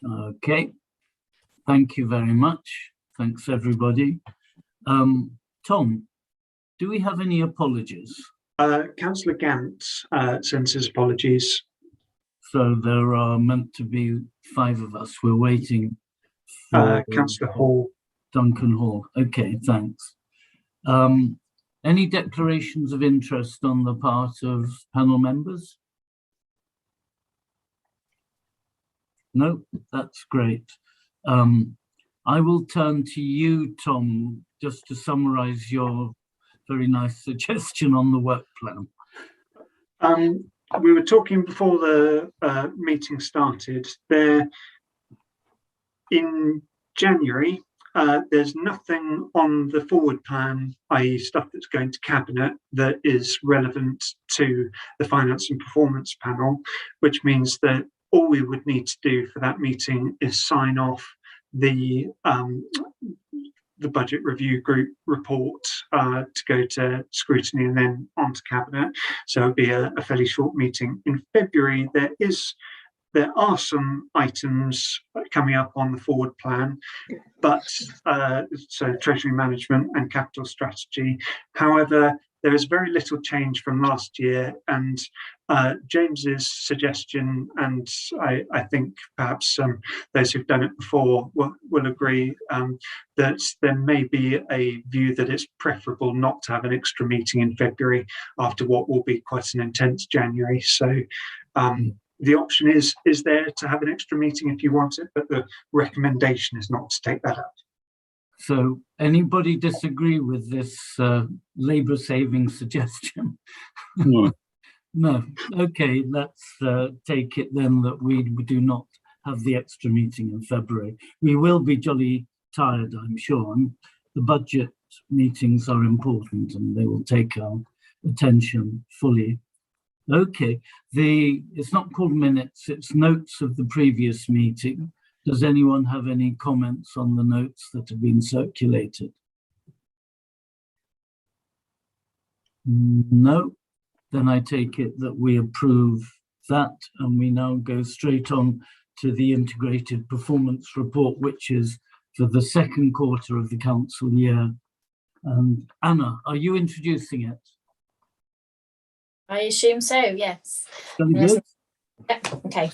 Okay, thank you very much. Thanks, everybody. Tom, do we have any apologies? Councillor Gant sends his apologies. So there are meant to be 5 of us. We're waiting for Councillor Hall. Duncan Hall. Okay, thanks. Any declarations of interest on the part of panel members? No, that's great. I will turn to you, Tom, just to summarise your very nice suggestion on the work plan. We were talking before the meeting started. In January, there's nothing on the forward plan, i.e. stuff that's going to Cabinet, that is relevant to the Finance and Performance panel, which means that all we would need to do for that meeting is sign off the Budget Review Group report to go to scrutiny and then on to Cabinet. So it'll be a fairly short meeting. In February, there are some items coming up on the forward plan, but so Treasury Management and Capital Strategy. However, there is very little change from last year, and James's suggestion, and I think perhaps those who've done it before will agree, that there may be a view that it's preferable not to have an extra meeting in February after what will be quite an intense January. So the option is there to have an extra meeting if you want it, but the recommendation is not to take that up. So anybody disagree with this labour-saving suggestion? No. No. Okay, let's take it then that we do not have the extra meeting in February. We will be jolly tired, I'm sure. And the budget meetings are important and they will take our attention fully. Okay, it's not called minutes, it's notes of the previous meeting. Does anyone have any comments on the notes that have been circulated? No, then I take it that we approve that, and we now go straight on to the integrated performance report, which is for the second quarter of the council year. And Anna, are you introducing it? I assume so, yes. Very good. Yeah, okay.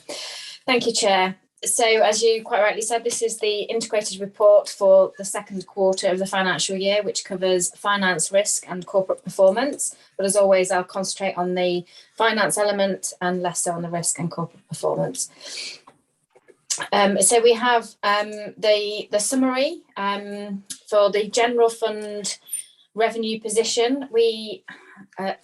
Thank you, Chair. So, as you quite rightly said, this is the integrated report for the second quarter of the financial year, which covers finance, risk and corporate performance. But as always, I'll concentrate on the finance element and less so on the risk and corporate performance. So we have the summary for the general fund revenue position. We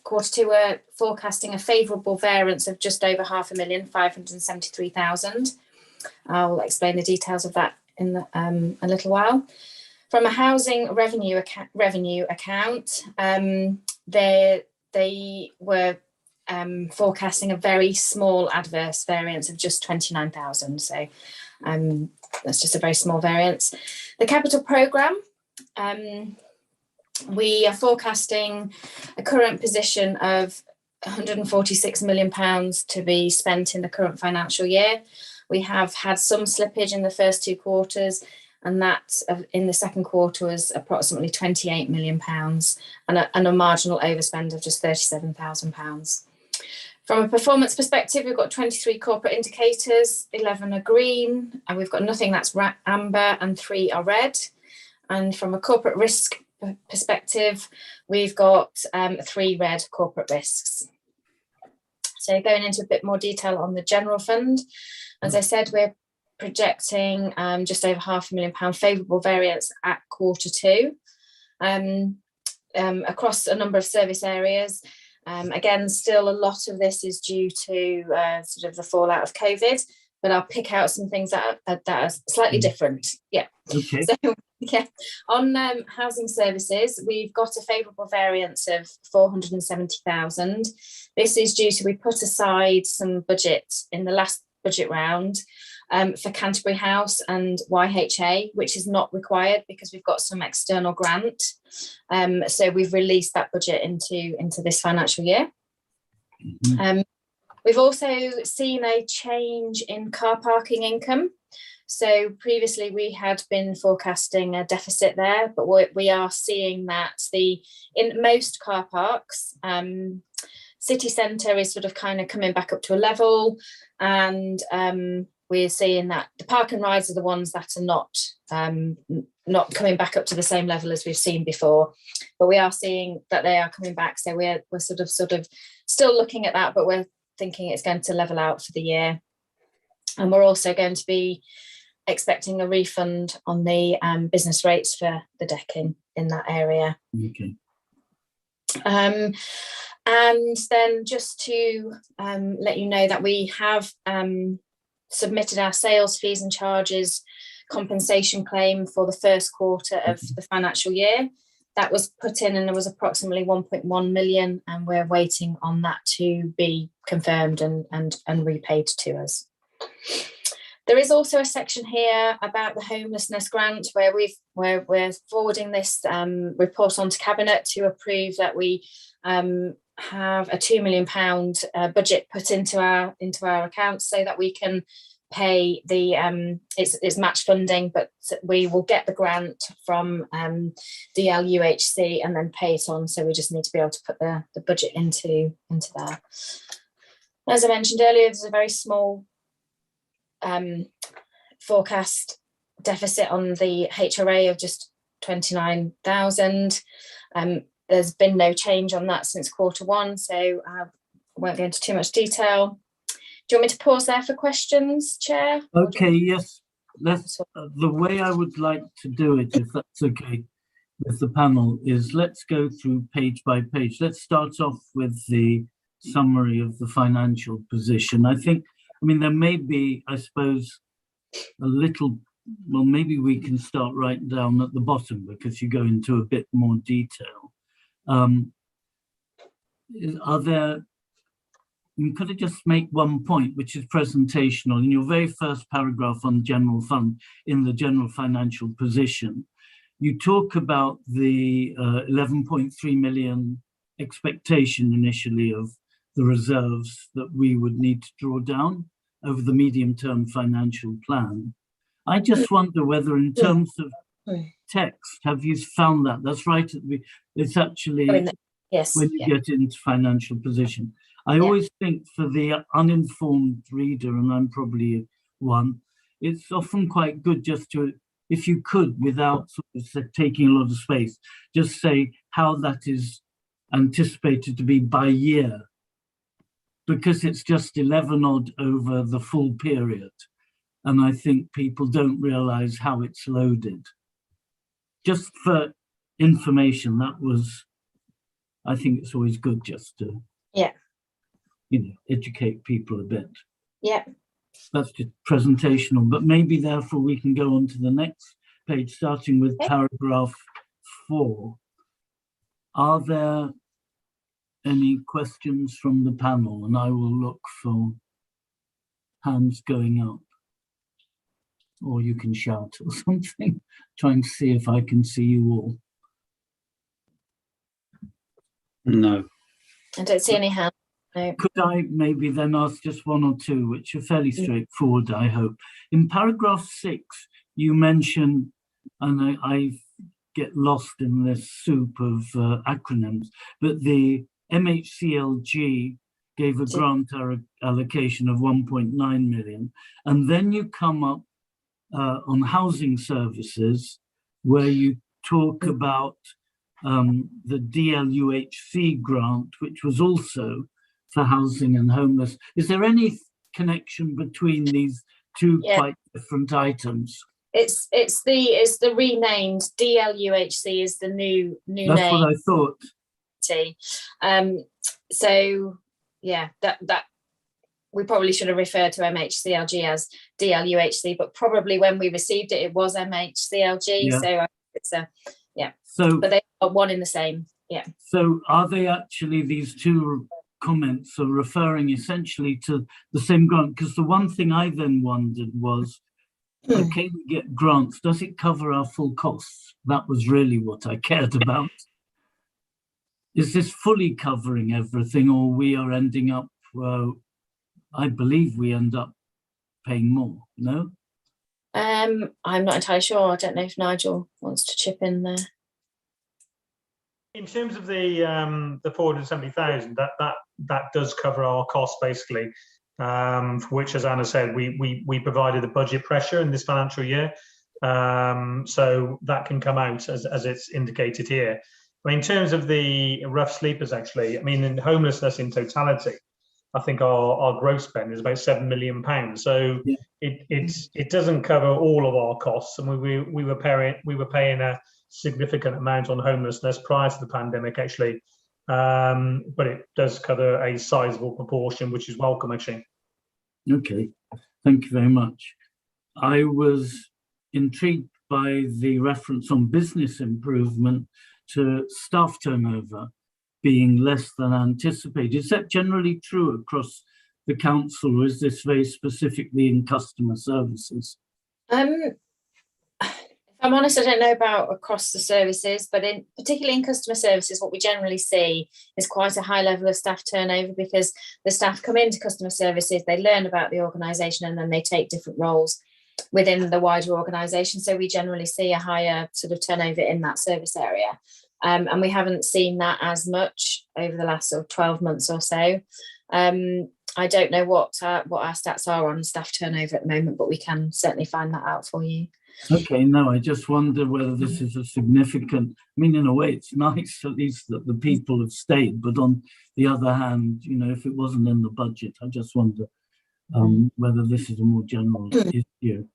quarter 2 were forecasting a favourable variance of just over £573,000. I'll explain the details of that in a little while. From a housing revenue account, they were forecasting a very small adverse variance of just 29,000. So that's just a very small variance. The capital programme, we are forecasting a current position of £146 million to be spent in the current financial year. We have had some slippage in the first 2 quarters, and that in the second quarter was approximately £28 million and a marginal overspend of just £37,000. From a performance perspective, we've got 23 corporate indicators, 11 are green, and we've got nothing that's amber and 3 are red. And from a corporate risk perspective, we've got 3 red corporate risks. So going into a bit more detail on the general fund, as I said, we're projecting just over £500,000 favourable variance at quarter 2 across a number of service areas. Again, still a lot of this is due to sort of the fallout of COVID, but I'll pick out some things that are slightly different. Yeah. Okay. So, yeah, on housing services, we've got a favourable variance of 470,000. This is due to we put aside some budget in the last budget round for Canterbury House and YHA, which is not required because we've got some external grant. So we've released that budget into this financial year. We've also seen a change in car parking income. So previously we had been forecasting a deficit there, but we are seeing that in most car parks, city centre is sort of kind of coming back up to a level, and we're seeing that the park and rides are the ones that are not coming back up to the same level as we've seen before, but we are seeing that they are coming back. So we're sort of still looking at that, but we're thinking it's going to level out for the year. And we're also going to be expecting a refund on the business rates for the decking in that area. Okay. And then just to let you know that we have submitted our sales fees and charges compensation claim for the first quarter of the financial year. That was put in, and there was approximately 1.1 million, and we're waiting on that to be confirmed and repaid to us. There is also a section here about the Homelessness Grant, where we're forwarding this report onto Cabinet to approve that we have a £2 million budget put into our accounts, so that we can pay the it's match funding, but we will get the grant from DLUHC and then pay it on. So we just need to be able to put the budget into there. As I mentioned earlier, there's a very small forecast deficit on the HRA of just 29,000. There's been no change on that since Q1, so I won't go into too much detail. Do you want me to pause there for questions, Chair? Okay, yes. The way I would like to do it, if that's okay with the panel, is let's go through page by page. Let's start off with the summary of the financial position. There may be, I suppose, a little, well, maybe we can start right down at the bottom, because you go into a bit more detail. Could I just make one point, which is presentational? In your very first paragraph on general fund, in the general financial position, you talk about the 11.3 million expectation initially of the reserves that we would need to draw down over the medium-term financial plan. I just wonder whether, in terms of text, have you found that? That's right. It's actually yes, when you get into financial position. I always think for the uninformed reader, and I'm probably one, it's often quite good just to, if you could, without sort of taking a lot of space, just say how that is anticipated to be by year, because it's just 11 odd over the full period. And I think people don't realize how it's loaded. Just for information, I think it's always good just to educate people a bit. Yeah. That's just presentational, but maybe therefore we can go on to the next page, starting with paragraph 4. Are there any questions from the panel? And I will look for hands going up. Or you can shout or something. Trying to see if I can see you all. No. I don't see any hands. No. Could I maybe then ask just one or two, which are fairly straightforward, I hope. In paragraph 6, you mention, and I get lost in this soup of acronyms, but the MHCLG gave a grant allocation of 1.9 million. And then you come up on housing services, where you talk about the DLUHC grant, which was also for housing and homeless. Is there any connection between these two quite different items? It's the renamed DLUHC is the new name. That's what I thought. So yeah, that we probably should have referred to MHCLG as DLUHC, but probably when we received it, it was MHCLG. Yeah. So it's So, but they are one in the same. Yeah. So are they actually, these two comments are referring essentially to the same grant? Because the one thing I then wondered was, okay, we get grants, does it cover our full costs? That was really what I cared about. Is this fully covering everything, or we are ending up I believe we end up paying more, no? I'm not entirely sure. I don't know if Nigel wants to chip in there. In terms of the 470,000, that does cover our costs basically, for which, as Anna said, we provided the budget pressure in this financial year, so that can come out as it's indicated here. I mean, in terms of the rough sleepers, actually, I mean, in homelessness in totality, I think our gross spend is about £7 million. So yeah. it doesn't cover all of our costs, and we were paying a significant amount on homelessness prior to the pandemic, actually, but it does cover a sizable proportion, which is welcome, actually. Okay, thank you very much. I was intrigued by the reference on business improvement to staff turnover being less than anticipated. Is that generally true across the council, or is this very specifically in customer services? If I'm honest, I don't know about across the services, but particularly in customer services, what we generally see is quite a high level of staff turnover, because the staff come into customer services, they learn about the organisation, and then they take different roles within the wider organisation. So we generally see a higher sort of turnover in that service area. And we haven't seen that as much over the last sort of 12 months or so. I don't know what our stats are on staff turnover at the moment, but we can certainly find that out for you. Okay, no, I just wonder whether this is a significant, I mean, in a way, it's nice at least that the people have stayed, but on the other hand, you know, if it wasn't in the budget, I just wonder whether this is a more general issue.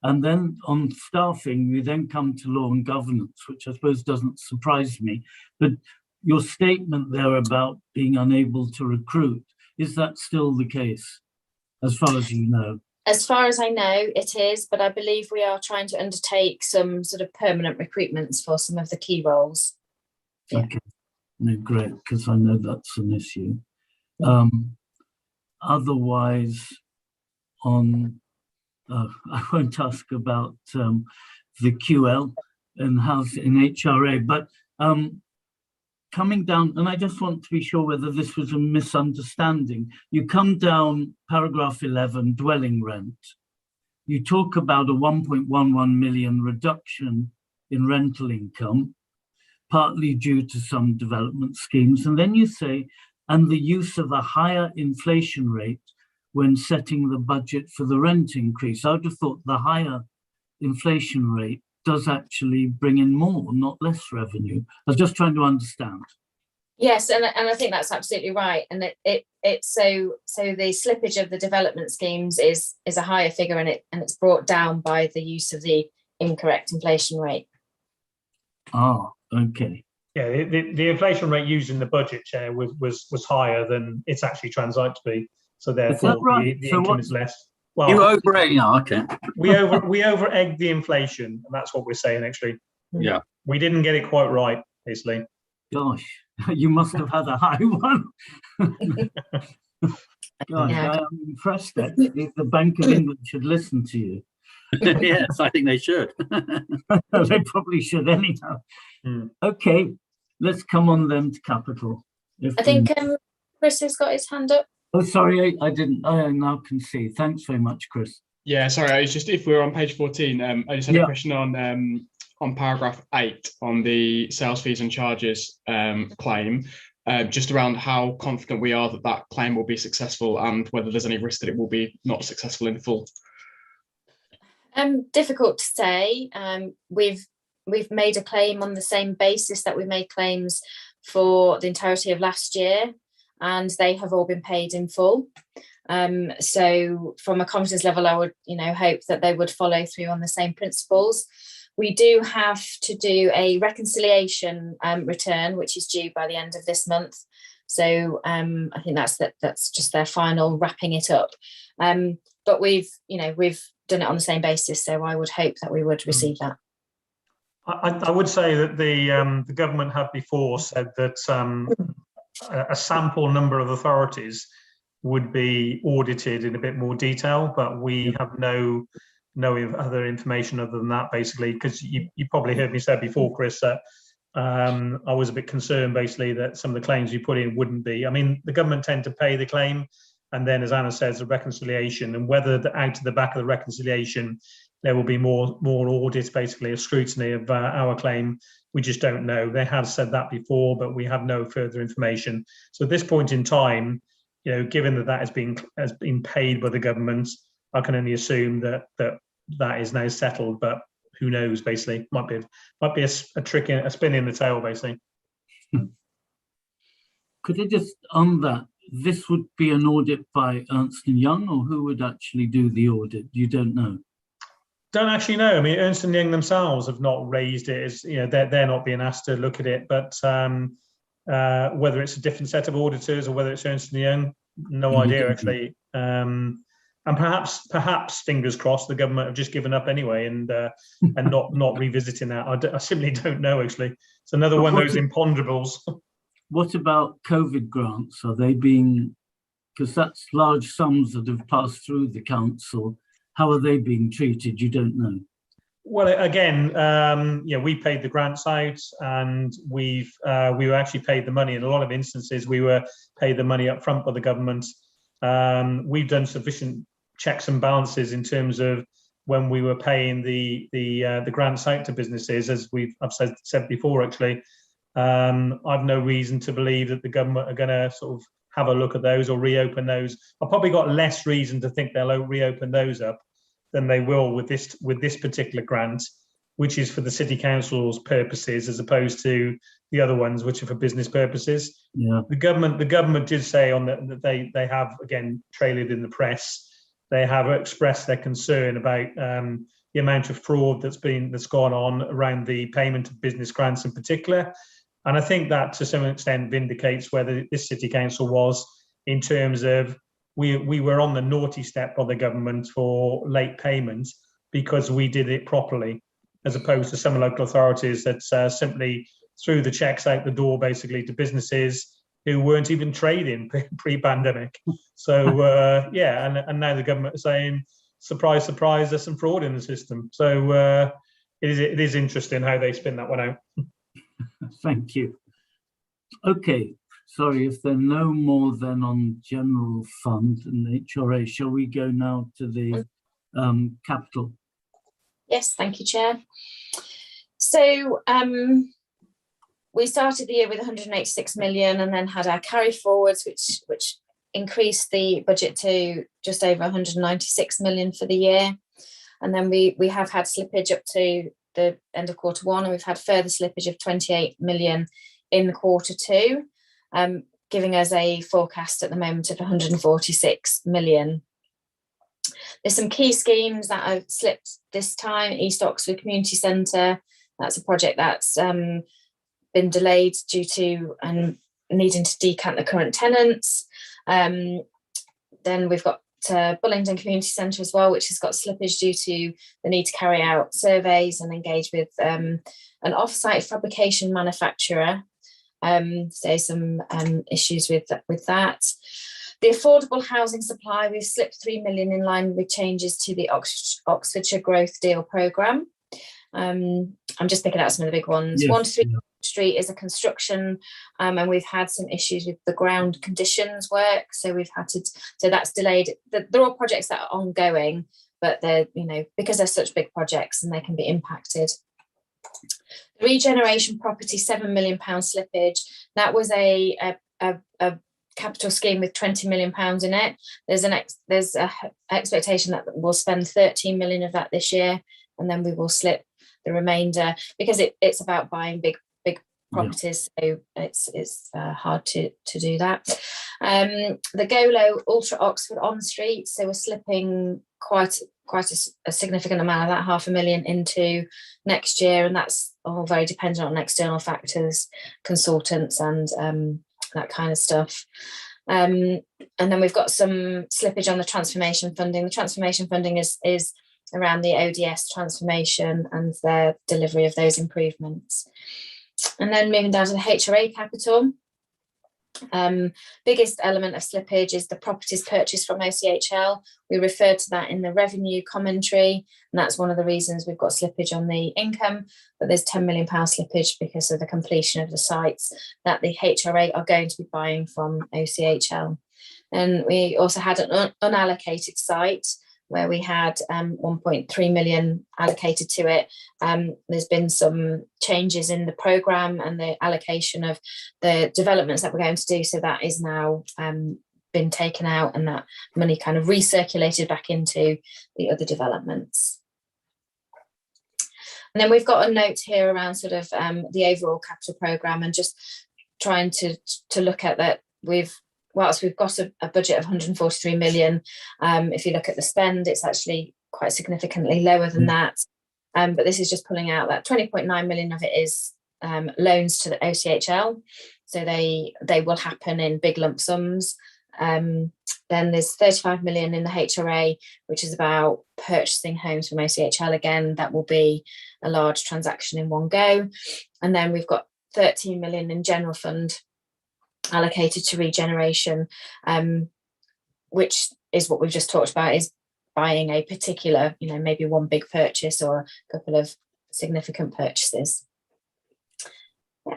And then on staffing, we then come to law and governance, which I suppose doesn't surprise me, but your statement there about being unable to recruit, is that still the case, as far as you know? As far as I know, it is, but I believe we are trying to undertake some sort of permanent recruitments for some of the key roles. Yeah. Okay, no, great, because I know that's an issue. Otherwise, on, I won't ask about the QL and house in HRA, but coming down, and I just want to be sure whether this was a misunderstanding. You come down paragraph 11, dwelling rent. You talk about a 1.11 million reduction in rental income, partly due to some development schemes. And then you say, and the use of a higher inflation rate when setting the budget for the rent increase. I would have thought the higher inflation rate does actually bring in more, not less revenue. I was just trying to understand. Yes, and I think that's absolutely right. And it's so the slippage of the development schemes is a higher figure, and it's brought down by the use of the incorrect inflation rate. Ah, okay. Yeah, the inflation rate used in the budget, Chair, was higher than it's actually translated to be. So therefore, right? the income is less. Well, you over-egg, okay. we over-egged the inflation, and that's what we're saying, actually. Yeah. We didn't get it quite right, basically. Gosh, you must have had a high one. Gosh, yeah. I'm impressed that the Bank of England should listen to you. Yes, I think they should. They probably should anyhow. Okay, let's come on then to capital. I think Chris has got his hand up. Oh, sorry, I didn't. I now can see. Thanks very much, Chris. Yeah, sorry. It's just if we're on page 14, I just had a question on paragraph 8 on the sales fees and charges claim, just around how confident we are that that claim will be successful, and whether there's any risk that it will be not successful in full. Difficult to say. We've made a claim on the same basis that we made claims for the entirety of last year, and they have all been paid in full. So from a confidence level, I would, hope that they would follow through on the same principles. We do have to do a reconciliation return, which is due by the end of this month. So I think that's just their final wrapping it up. But we've done it on the same basis, so I would hope that we would receive that. I would say that the government have before said that a sample number of authorities would be audited in a bit more detail, but we have no other information other than that, basically, because you probably heard me say before, Chris, that I was a bit concerned, basically, that some of the claims you put in wouldn't be. I mean, the government tend to pay the claim and then, as Anna says, a reconciliation, and whether out of the back of the reconciliation there will be more audits, basically a scrutiny of our claim. We just don't know. They have said that before, but we have no further information. So at this point in time, given that has been paid by the government, I can only assume that is now settled. But who knows? Basically, might be a trick, a spin in the tail, basically. Could I just, on that, this would be an audit by Ernst & Young, or who would actually do the audit? You don't know? Don't actually know. I mean, Ernst & Young themselves have not raised it as, they're not being asked to look at it, but whether it's a different set of auditors or whether it's Ernst & Young, no idea actually. And perhaps fingers crossed, the government have just given up anyway and not revisiting that. I simply don't know actually. It's another one of those imponderables. What about COVID grants? Are they being, because that's large sums that have passed through the council. How are they being treated? You don't know. Well, again, we paid the grants out, and we were actually paid the money. In a lot of instances, we were paid the money up front by the government. We've done sufficient checks and balances in terms of when we were paying the grants out to businesses, as I've said before. Actually, I've no reason to believe that the government are going to sort of have a look at those or reopen those. I've probably got less reason to think they'll reopen those up than they will with this particular grant, which is for the city council's purposes, as opposed to the other ones, which are for business purposes. Yeah. The government did say that they have, again, trailed in the press. They have expressed their concern about the amount of fraud that's gone on around the payment of business grants in particular. And I think that to some extent vindicates whether this city council was, in terms of we were on the naughty step of the government for late payments because we did it properly, as opposed to some local authorities that simply threw the checks out the door basically to businesses who weren't even trading pre-pandemic. So and now the government is saying, surprise, surprise, there's some fraud in the system. So it is interesting how they spin that one out. Thank you. Okay, sorry, if there are no more then on general fund and HRA, shall we go now to the capital? Yes, thank you, Chair. So we started the year with 186 million and then had our carry forwards, which increased the budget to just over 196 million for the year. And then we have had slippage up to the end of quarter one, and we've had further slippage of 28 million in quarter two, giving us a forecast at the moment of 146 million. There's some key schemes that have slipped this time. East Oxford Community Centre, that's a project that's been delayed due to needing to decant the current tenants. Then we've got Bullingdon Community Centre as well, which has got slippage due to the need to carry out surveys and engage with an off-site fabrication manufacturer. So some issues with that. The affordable housing supply, we've slipped 3 million in line with changes to the Oxfordshire Growth Deal programme. I'm just picking out some of the big ones. Yes, 1 to 3 Street is a construction, and we've had some issues with the ground conditions work, so we've had to, so that's delayed. They're all projects that are ongoing, but they're, because they're such big projects and they can be impacted. The regeneration property, £7 million slippage. That was a capital scheme with £20 million in it. There's an expectation that we'll spend 13 million of that this year, and then we will slip the remainder because it's about buying big properties, so it's hard to do that. The Go Low Ultra Oxford on street, so we're slipping quite a significant amount of that, 500,000 into next year, and that's all very dependent on external factors, consultants, and that kind of stuff. And then we've got some slippage on the transformation funding. The transformation funding is around the ODS transformation and the delivery of those improvements. And then moving down to the HRA capital, biggest element of slippage is the properties purchased from OCHL. We referred to that in the revenue commentary, and that's one of the reasons we've got slippage on the income, but there's £10 million slippage because of the completion of the sites that the HRA are going to be buying from OCHL. And we also had an unallocated site where we had 1.3 million allocated to it. There's been some changes in the programme and the allocation of the developments that we're going to do. So that is now been taken out, and that money kind of recirculated back into the other developments. And then we've got a note here around sort of the overall capital programme, and just trying to look at that. Whilst we've got a budget of 143 million, if you look at the spend, it's actually quite significantly lower than that. But this is just pulling out that 20.9 million of it is loans to the OCHL. So they will happen in big lump sums. Then there's 35 million in the HRA, which is about purchasing homes from OCHL. Again, that will be a large transaction in one go. And then we've got 13 million in general fund allocated to regeneration, which is what we've just talked about, is buying a particular, maybe one big purchase or a couple of significant purchases. Yeah.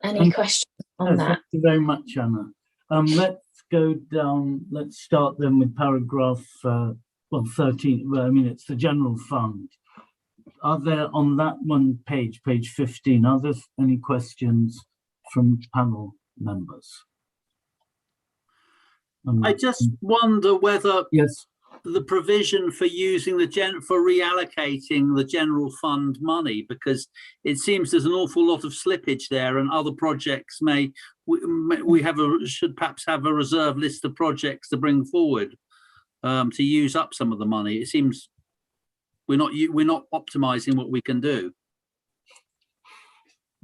Any questions on that? Thank you very much, Anna. Let's go down, let's start then with paragraph 13. Well, I mean, it's the general fund. Are there on that one page 15, are there any questions from panel members? I just wonder whether yes, the provision for using for reallocating the general fund money, because it seems there's an awful lot of slippage there, and other projects should perhaps have a reserve list of projects to bring forward to use up some of the money. It seems we're not optimizing what we can do.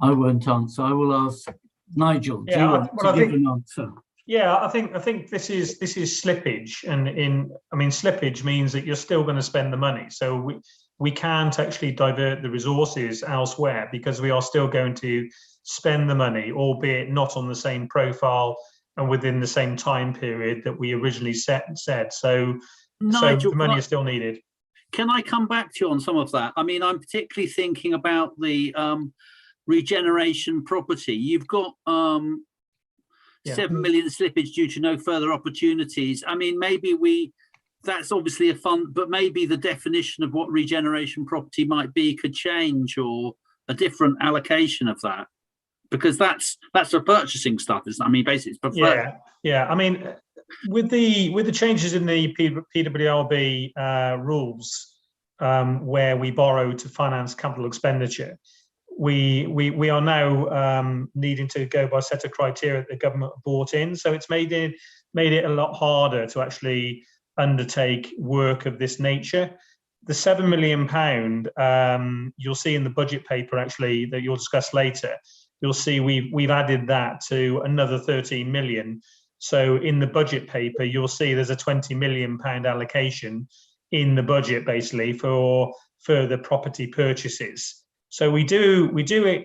I won't answer. I will ask Nigel. Do you want to give an answer? Yeah, I think this is slippage, and slippage means that you're still going to spend the money. So we can't actually divert the resources elsewhere, because we are still going to spend the money, albeit not on the same profile and within the same time period that we originally said. So Nigel, the money is still needed. Can I come back to you on some of that? I mean, I'm particularly thinking about the regeneration property. You've got 7 million slippage due to no further opportunities. I mean, maybe that's obviously a fund, but maybe the definition of what regeneration property might be could change, or a different allocation of that, because that's for purchasing stuff. I mean, basically, it's preferred. Yeah. I mean, with the changes in the PWLB rules, where we borrow to finance capital expenditure, we are now needing to go by a set of criteria that the government brought in. So it's made it a lot harder to actually undertake work of this nature. The £7 million, you'll see in the budget paper actually that you'll discuss later. You'll see we've added that to another 13 million. So in the budget paper, you'll see there's a £20 million allocation in the budget basically for further property purchases. So we do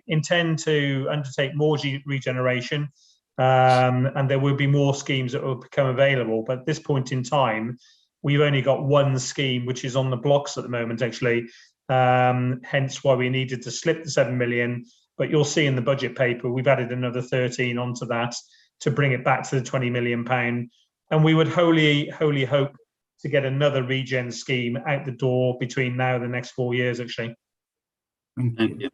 intend to undertake more regeneration, and there will be more schemes that will become available. But at this point in time, we've only got one scheme, which is on the blocks at the moment, actually. Hence why we needed to slip the 7 million. But you'll see in the budget paper, we've added another 13 onto that to bring it back to the £20 million. And we would wholly hope to get another regen scheme out the door between now and the next 4 years, actually. Thank you.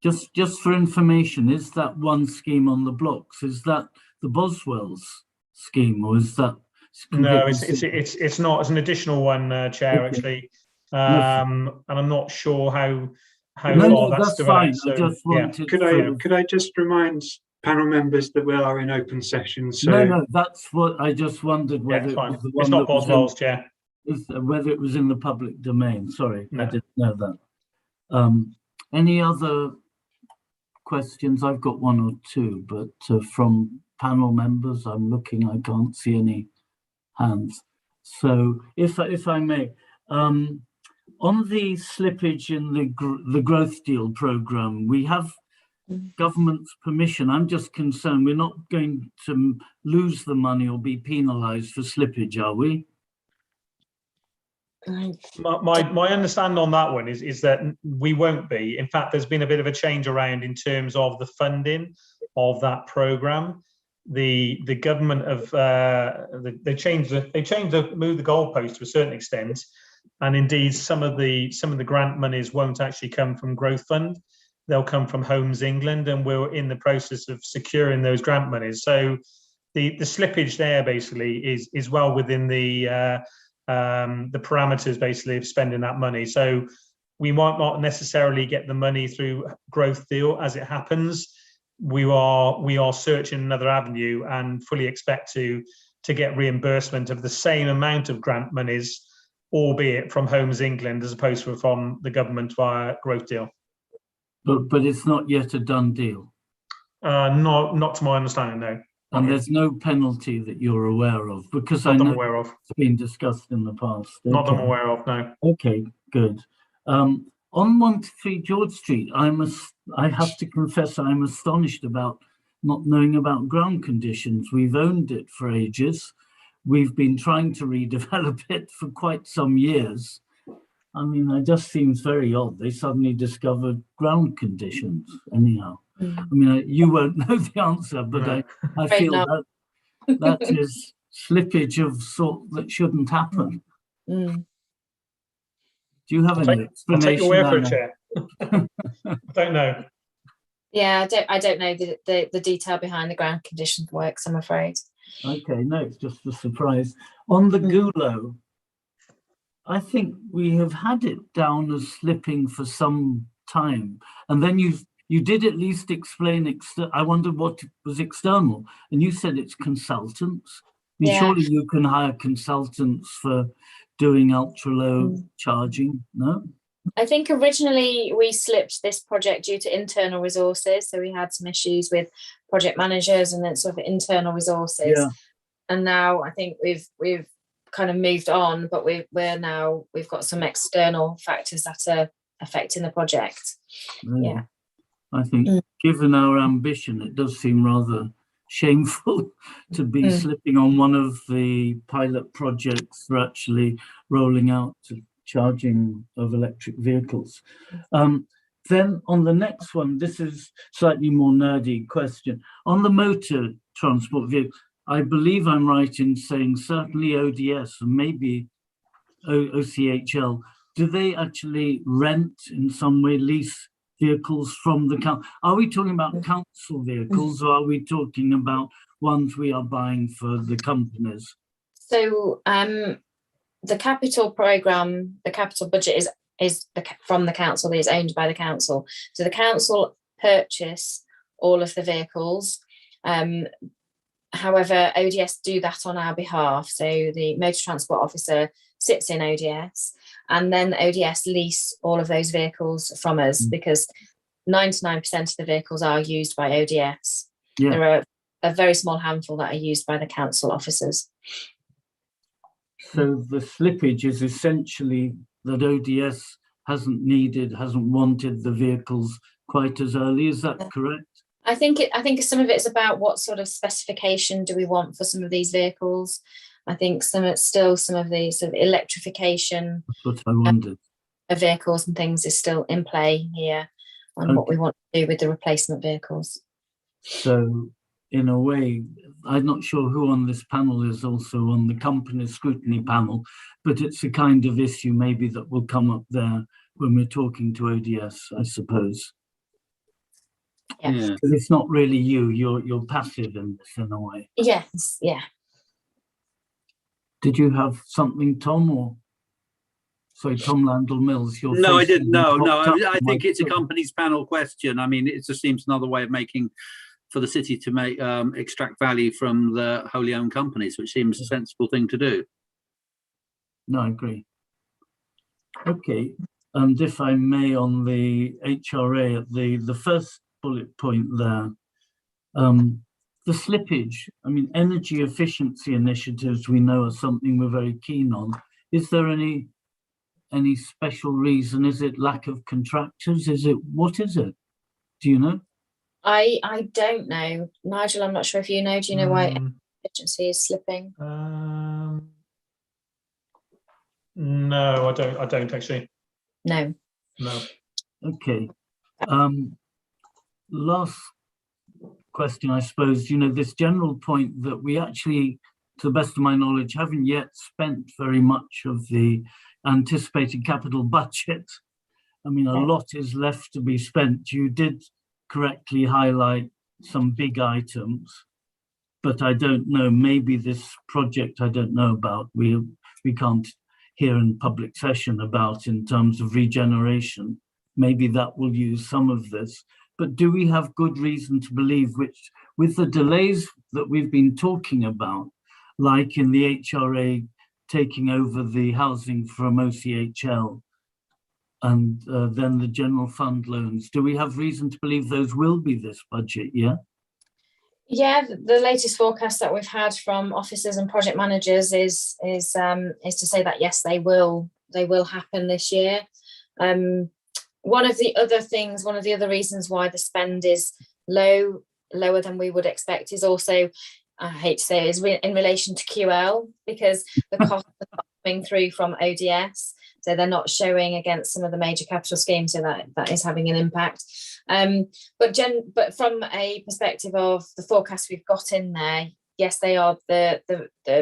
Just for information, is that one scheme on the blocks? Is that the Boswell's scheme, or is that? No, it's not. It's an additional one, Chair, actually, and I'm not sure how far that's developed. So, I just wanted. Could I just remind panel members that we are in open session? So no, that's what I just wondered whether it was the one. It's not Boswell's, Chair. Whether it was in the public domain. Sorry, no. I didn't know that. Any other questions? I've got one or two, but from panel members, I'm looking, I can't see any hands. So if I may, on the slippage in the growth deal programme, we have government's permission. I'm just concerned we're not going to lose the money or be penalised for slippage, are we? My understanding on that one is that we won't be. In fact, there's been a bit of a change around in terms of the funding of that programme. the government of they moved the goalpost to a certain extent, and indeed some of the grant monies won't actually come from Growth Fund. They'll come from Homes England, and we're in the process of securing those grant monies. So the slippage there basically is well within the parameters basically of spending that money. So we might not necessarily get the money through Growth Deal as it happens. We are searching another avenue and fully expect to get reimbursement of the same amount of grant monies, albeit from Homes England as opposed to from the government via Growth Deal. But it's not yet a done deal. Not to my understanding, no. And there's no penalty that you're aware of, because Not I that I'm know aware of. it's been discussed in the past. Not that I'm Okay. aware of, no. Okay, good. On 1-3 George Street, I have to confess I'm astonished about not knowing about ground conditions. We've owned it for ages. We've been trying to redevelop it for quite some years. I mean, it just seems very odd. They suddenly discovered ground conditions anyhow. I mean, you won't know the answer, but No. I feel that is slippage of sort that shouldn't happen. Mm. Do you have any explanation? I'll take your word for Anna? it, Chair. I don't know. Yeah, I don't know the detail behind the ground conditions works, I'm afraid. Okay, no, it's just a surprise. On the Gulo, I think we have had it down as slipping for some time, and then you did at least explain. I wondered what was external, and you said it's consultants. I mean, Yeah. surely you can hire consultants for doing ultra low charging, no? I think originally we slipped this project due to internal resources. So we had some issues with project managers and then sort of internal resources. Yeah. And now I think we've kind of moved on, but we've got some external factors that are affecting the project. Really? Yeah. I think given our ambition, it does seem rather shameful to be slipping on one of the pilot projects for actually rolling out to charging of electric vehicles. Then on the next one, this is slightly more nerdy question. On the motor transport vehicle, I believe I'm right in saying certainly ODS and maybe OCHL, do they actually rent in some way, lease vehicles from the council? Are we talking about council vehicles or are we talking about ones we are buying for the companies? So the capital programme, the capital budget is from the council, is owned by the council. So the council purchase all of the vehicles. However, ODS do that on our behalf. So the motor transport officer sits in ODS, and then ODS lease all of those vehicles from us because 99% of the vehicles are used by ODS. Yeah. There are a very small handful that are used by the council officers. So the slippage is essentially that ODS hasn't wanted the vehicles quite as early. Is that correct? I think some of it's about what sort of specification do we want for some of these vehicles. I think some of the sort of electrification That's what I wondered. Of vehicles and things is still in play here on what we want to do with the replacement vehicles. So in a way, I'm not sure who on this panel is also on the company scrutiny panel, but it's a kind of issue maybe that will come up there when we're talking to ODS, I suppose. Yes. Because it's not really you're passive in this in a way. Yes, yeah. Did you have something, Tom, or sorry, Tom Landell Mills? No, I didn't. No. I think it's a companies panel question. I mean, it just seems another way of making for the city to make extract value from the wholly owned companies, which seems a sensible thing to do. No, I agree. Okay, and if I may, on the HRA at the first bullet point there, the slippage, I mean, energy efficiency initiatives we know are something we're very keen on. Is there any special reason? Is it lack of contractors? What is it? Do you know? I don't know. Nigel, I'm not sure if you know. Do you know why efficiency is slipping? No, I don't actually. No. No. Okay. Last question, I suppose, you know, this general point that we actually, to the best of my knowledge, haven't yet spent very much of the anticipated capital budget. I mean, a lot is left to be spent. You did correctly highlight some big items, but I don't know, maybe this project I don't know about, we can't hear in public session about in terms of regeneration. Maybe that will use some of this. But do we have good reason to believe, which with the delays that we've been talking about, like in the HRA taking over the housing from OCHL, and then the general fund loans, do we have reason to believe those will be this budget year? Yeah, the latest forecast that we've had from officers and project managers is to say that yes, they will happen this year. One of the other reasons why the spend is lower than we would expect is also, I hate to say it, is in relation to QL, because the costs are coming through from ODS, so they're not showing against some of the major capital schemes, so that is having an impact. But from a perspective of the forecast we've got in there, yes, they are the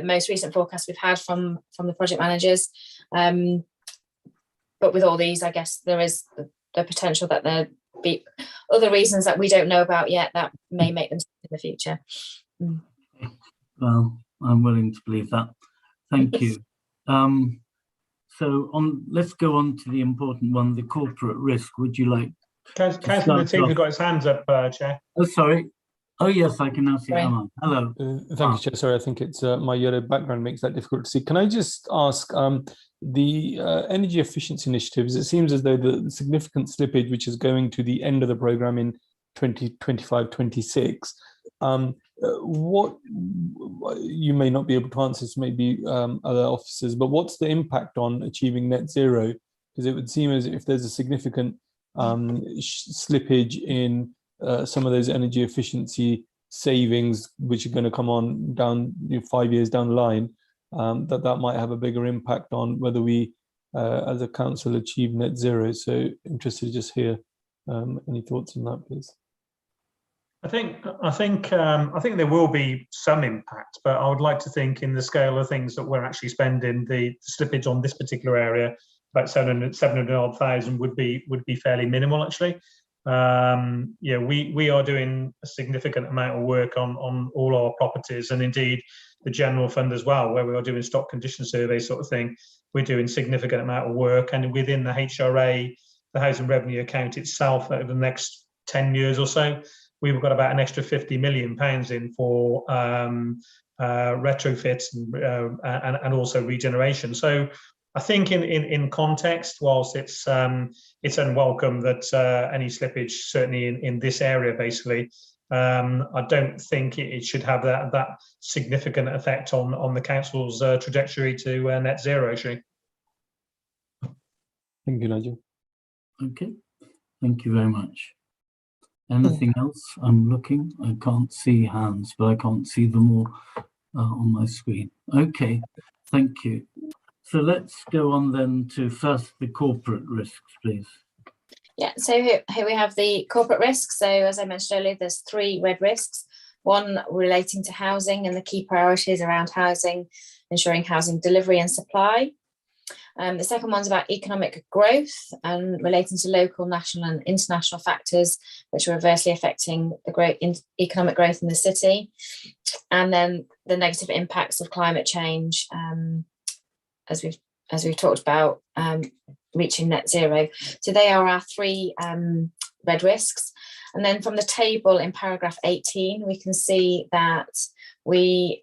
most recent forecast we've had from the project managers. But with all these, I guess there is the potential that there be other reasons that we don't know about yet that may make them in the future. Well, I'm willing to believe that. Thank you. So let's go on to the important one, the corporate risk. Would you like? Councillor Teague's got his hands up, Chair. Oh, sorry. Oh, yes, I can now see Alan. Hello. Thank you, Chair. Sorry, I think it's my yellow background makes that difficult to see. Can I just ask, the energy efficiency initiatives, it seems as though the significant slippage, which is going to the end of the programme in 2025-26, what you may not be able to answer this, maybe other officers, but what's the impact on achieving net zero? Because it would seem as if there's a significant slippage in some of those energy efficiency savings, which are going to come on down 5 years down the line, that might have a bigger impact on whether we as a council achieve net zero. So interested to just hear any thoughts on that, please. I think there will be some impact, but I would like to think in the scale of things that we're actually spending, the slippage on this particular area, about 700,000 would be fairly minimal actually. Yeah, we are doing a significant amount of work on all our properties, and indeed the general fund as well, where we are doing stock condition survey sort of thing. We're doing significant amount of work, and within the HRA, the Housing Revenue Account itself, over the next 10 years or so, we've got about an extra £50 million in for retrofits and also regeneration. So I think in context, whilst it's unwelcome that any slippage, certainly in this area, basically, I don't think it should have that significant effect on the council's trajectory to net zero, actually. Thank you, Nigel. Okay, thank you very much. Anything else? I'm looking. I can't see hands, but I can't see them all on my screen. Okay, thank you. So let's go on then to first the corporate risks, please. Yeah, so here we have the corporate risks. So as I mentioned earlier, there's 3 red risks. One relating to housing and the key priorities around housing, ensuring housing delivery and supply. The second one's about economic growth and relating to local, national and international factors which are adversely affecting the economic growth in the city. And then the negative impacts of climate change, as we've talked about, reaching net zero. So they are our 3 red risks. And then from the table in paragraph 18, we can see that the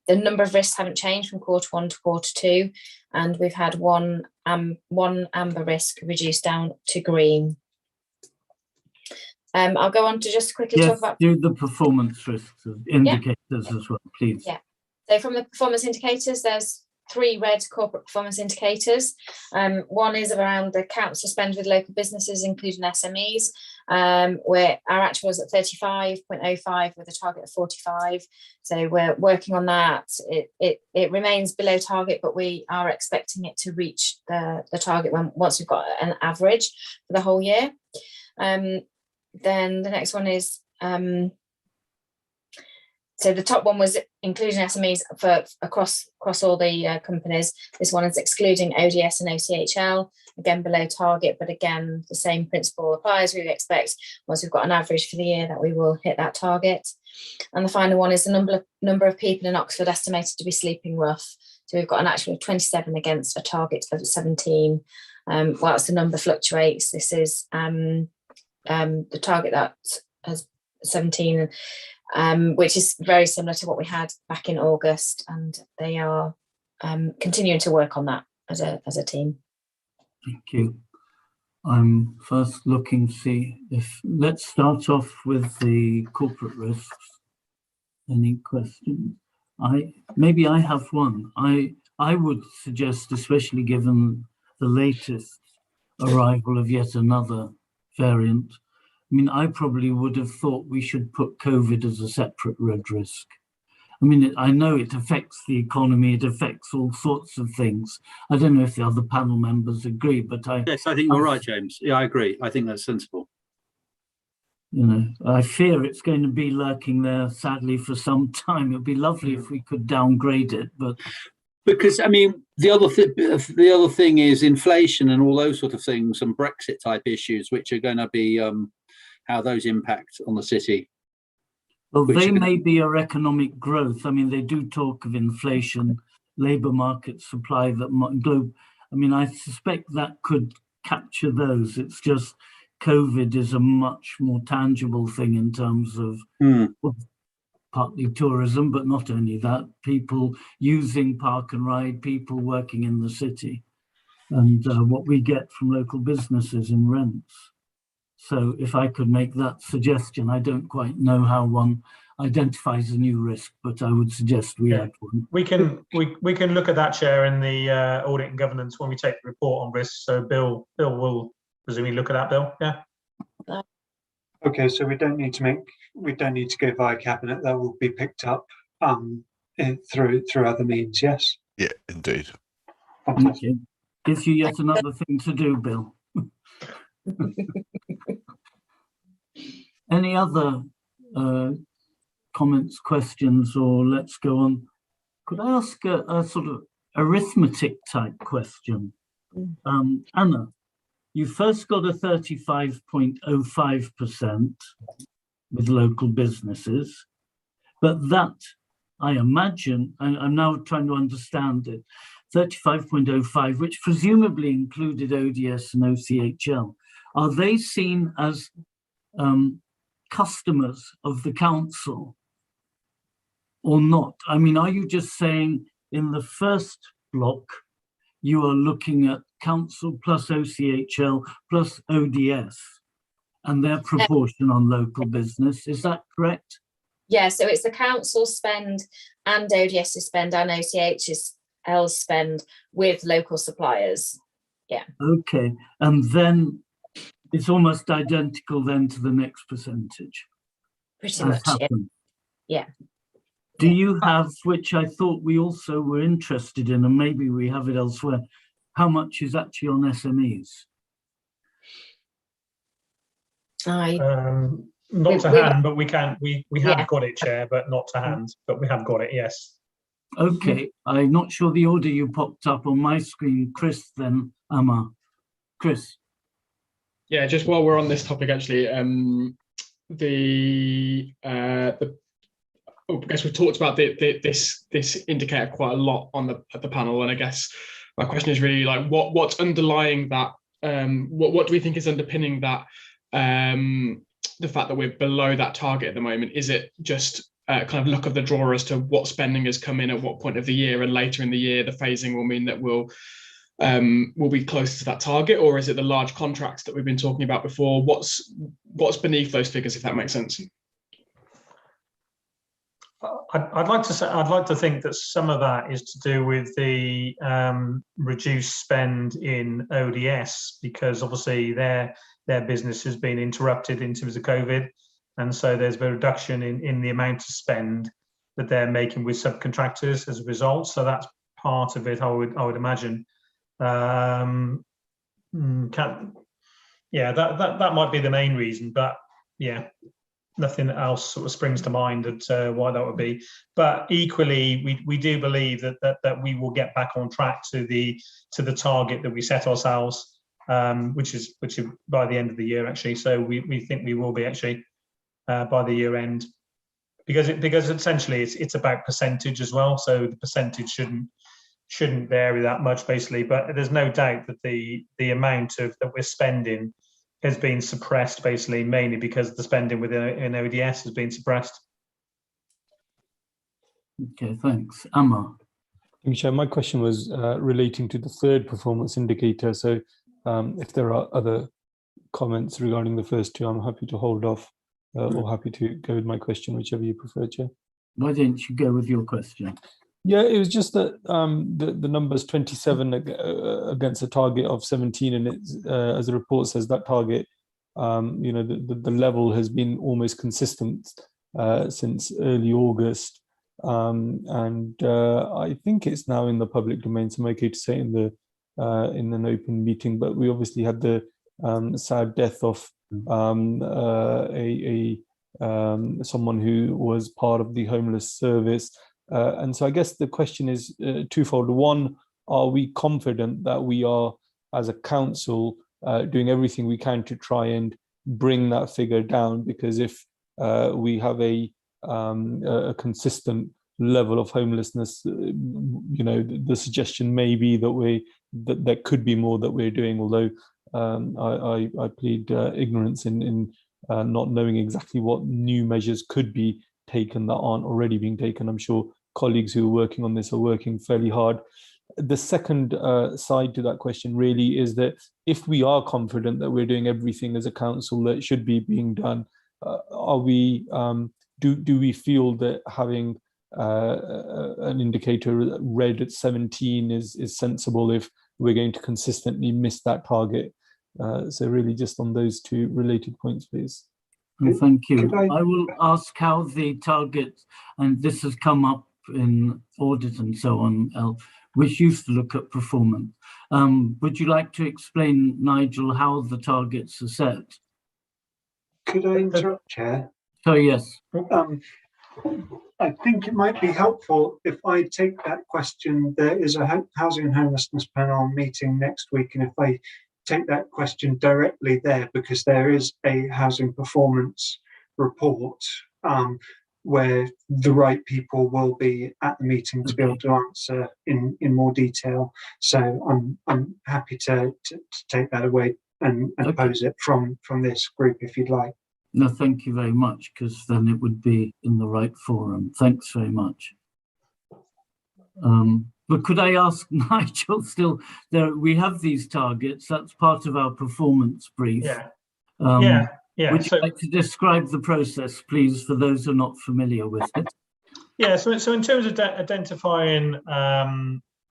number of risks haven't changed from quarter 1 to quarter 2, and we've had one amber risk reduced down to green. I'll go on to just quickly talk about the performance risks indicators as well, please. Yeah. So from the performance indicators, there's 3 red corporate performance indicators. One is around the council spend with local businesses, including SMEs, where our actual was at 35.05 with a target of 45. So we're working on that. It remains below target, but we are expecting it to reach the target once we've got an average for the whole year. Then the next one is So the top one was including SMEs for across all the companies. This one is excluding ODS and OCHL, again below target, but again the same principle applies. We expect once we've got an average for the year that we will hit that target. And the final one is the number of people in Oxford estimated to be sleeping rough. So we've got an actual 27 against a target of 17. Whilst the number fluctuates, this is the target that has 17. Which is very similar to what we had back in August, and they are continuing to work on that as a team. Thank you. I'm first looking to see if, let's start off with the corporate risks. Any questions? Maybe I have one. I would suggest, especially given the latest arrival of yet another variant, I mean, I probably would have thought we should put COVID as a separate red risk. I mean, I know it affects the economy, it affects all sorts of things. I don't know if the other panel members agree, but Yes, I think you're right, James. Yeah, I agree. I think that's sensible. You know, I fear it's going to be lurking there, sadly, for some time. It'd be lovely if we could downgrade it, but because I mean, the other thing is inflation and all those sort of things, and Brexit type issues, which are going to be how those impact on the city. Well, they may be our economic growth. I mean, they do talk of inflation, labour market supply, that I mean, I suspect that could capture those. It's just COVID is a much more tangible thing in terms of well, partly tourism, but not only that, people using park and ride, people working in the city, and what we get from local businesses in rents. So if I could make that suggestion, I don't quite know how one identifies a new risk, but I would suggest we add one. We can look at that, Chair, in the audit and governance when we take the report on risks. So Bill will presumably look at that, Bill. Yeah. Okay, so we don't need to go via cabinet. That will be picked up through other means. Yes. Yeah, indeed. Thank you. Gives you yet another thing to do, Bill. Any other comments, questions, or let's go on? Could I ask a sort of arithmetic type question? Anna, you first got a 35.05% with local businesses, but that, I imagine, I'm now trying to understand it, 35.05, which presumably included ODS and OCHL. Are they seen as customers of the council or not? I mean, are you just saying in the first block, you are looking at council plus OCHL plus ODS and their proportion on local business? Is that correct? Yeah, so it's the council spend and ODS spend and OCHL spend with local suppliers. Yeah. Okay, and then it's almost identical then to the next percentage. Pretty much, yeah. Do you have, which I thought we also were interested in, and maybe we have it elsewhere, how much is actually on SMEs? Not to hand, but we have got it, Chair, but not to hand, but we have got it, yes. Okay, I'm not sure the order you popped up on my screen. Chris, then Amma. Chris. Yeah, just while we're on this topic, actually, I guess we've talked about this indicator quite a lot on the panel, and I guess my question is really like what's underlying that? What do we think is underpinning that? The fact that we're below that target at the moment, is it just kind of luck of the draw as to what spending has come in at what point of the year, and later in the year the phasing will mean that we'll be closer to that target, or is it the large contracts that we've been talking about before? What's beneath those figures, if that makes sense? I'd like to think that some of that is to do with the reduced spend in ODS, because obviously their business has been interrupted in terms of COVID, and so there's a reduction in the amount of spend that they're making with subcontractors as a result. So that's part of it, I would imagine. That might be the main reason, but yeah. nothing else sort of springs to mind at why that would be. But equally, we do believe that we will get back on track to the target that we set ourselves, which is by the end of the year actually. So we think we will be actually by the year end, because essentially it's about percentage as well. So the percentage shouldn't vary that much basically. But there's no doubt that the amount that we're spending has been suppressed basically, mainly because the spending within ODS has been suppressed. Okay, thanks. Amma. My question was relating to the third performance indicator. So if there are other comments regarding the first two, I'm happy to hold off or happy to go with my question, whichever you prefer, Chair. Why don't you go with your question? Yeah, it was just that the numbers 27 against a target of 17, and it's, as the report says, that target, the level has been almost consistent since early August, and I think it's now in the public domain, so I'm okay to say in an open meeting. But we obviously had the sad death of someone who was part of the homeless service. And so I guess the question is twofold. One, are we confident that we are, as a council, doing everything we can to try and bring that figure down? Because if we have a consistent level of homelessness, the suggestion may be that there could be more that we're doing, although I plead ignorance in not knowing exactly what new measures could be taken that aren't already being taken. I'm sure colleagues who are working on this are working fairly hard. The second side to that question really is that if we are confident that we're doing everything as a council that should be being done, are we do we feel that having an indicator read at 17 is sensible if we're going to consistently miss that target? So really just on those two related points, please. Thank you. I will ask how the target, and this has come up in audit and so on, which used to look at performance. Would you like to explain, Nigel, how the targets are set? Could I interrupt, Chair? So yes. I think it might be helpful if I take that question. There is a housing and homelessness panel meeting next week, and if I take that question directly there, because there is a housing performance report where the right people will be at the meeting to be able to answer in more detail. So I'm happy to take that away and pose it from this group if you'd like. No, thank you very much, because then it would be in the right forum. Thanks very much. But could I ask Nigel still, we have these targets, that's part of our performance brief. Yeah. Would you like to describe the process, please, for those who are not familiar with it? Yeah, so in terms of identifying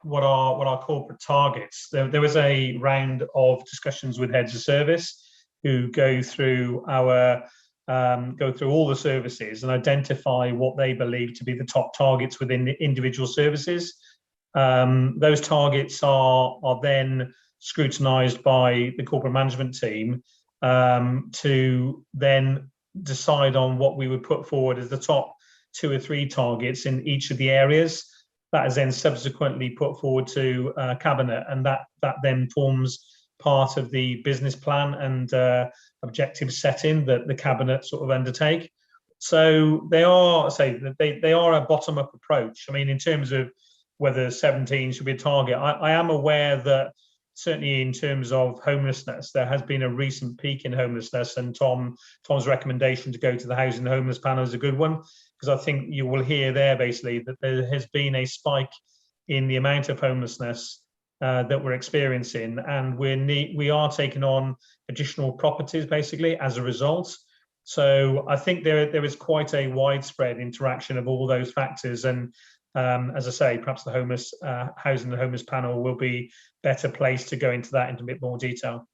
what our corporate targets, there was a round of discussions with heads of service who go through all the services and identify what they believe to be the top targets within the individual services. Those targets are then scrutinised by the corporate management team to then decide on what we would put forward as the top 2 or 3 targets in each of the areas. That is then subsequently put forward to Cabinet, and that then forms part of the business plan and objective setting that the Cabinet sort of undertake. So they are a bottom-up approach. I mean, in terms of whether 17 should be a target, I am aware that certainly in terms of homelessness, there has been a recent peak in homelessness, and Tom's recommendation to go to the Housing and Homeless panel is a good one, because I think you will hear there basically that there has been a spike in the amount of homelessness that we're experiencing, and we are taking on additional properties basically as a result. So I think there is quite a widespread interaction of all those factors, and as I say, perhaps the Housing and Homeless panel will be better placed to go into that in a bit more detail.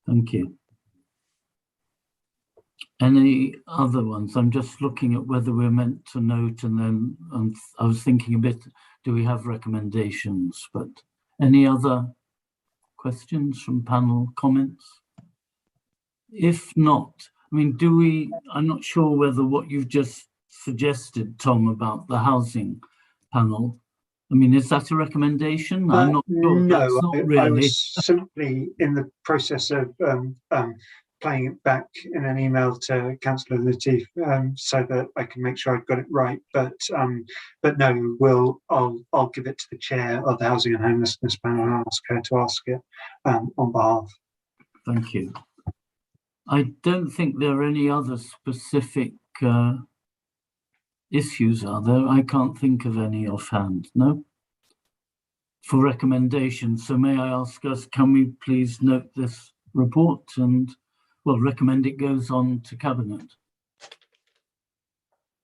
Thank you. Any other ones? I'm just looking at whether we're meant to note, and then I was thinking a bit, do we have recommendations? But any other questions from panel comments? If not, I mean, I'm not sure whether what you've just suggested, Tom, about the housing panel, I mean, is that a recommendation? I'm not sure. No, That's not I really. was simply in the process of playing it back in an email to Councillor Latif so that I can make sure I've got it right. But no, I'll give it to the chair of the Housing and Homelessness panel and ask her to ask it on behalf. Thank you. I don't think there are any other specific issues, are there? I can't think of any offhand, no? For recommendations. So may I ask us, can we please note this report and, well, recommend it goes on to Cabinet?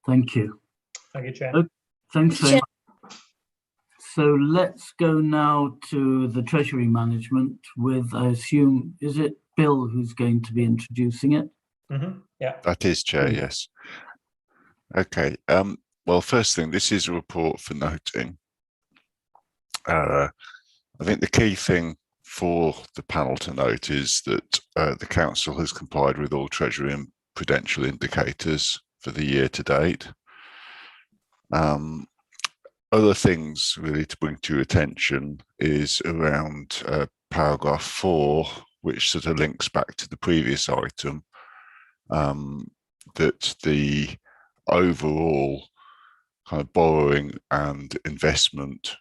Thank you. Thank you, Chair. Thanks very much. So let's go now to the Treasury Management with, I assume, is it Bill who's going to be introducing it? Yeah. That is, Chair, yes. Okay. Well, first thing, this is a report for noting. I think the key thing for the panel to note is that the Council has complied with all Treasury and prudential indicators for the year to date. Other things really to bring to your attention is around paragraph 4, which sort of links back to the previous item, that the overall kind of borrowing and investment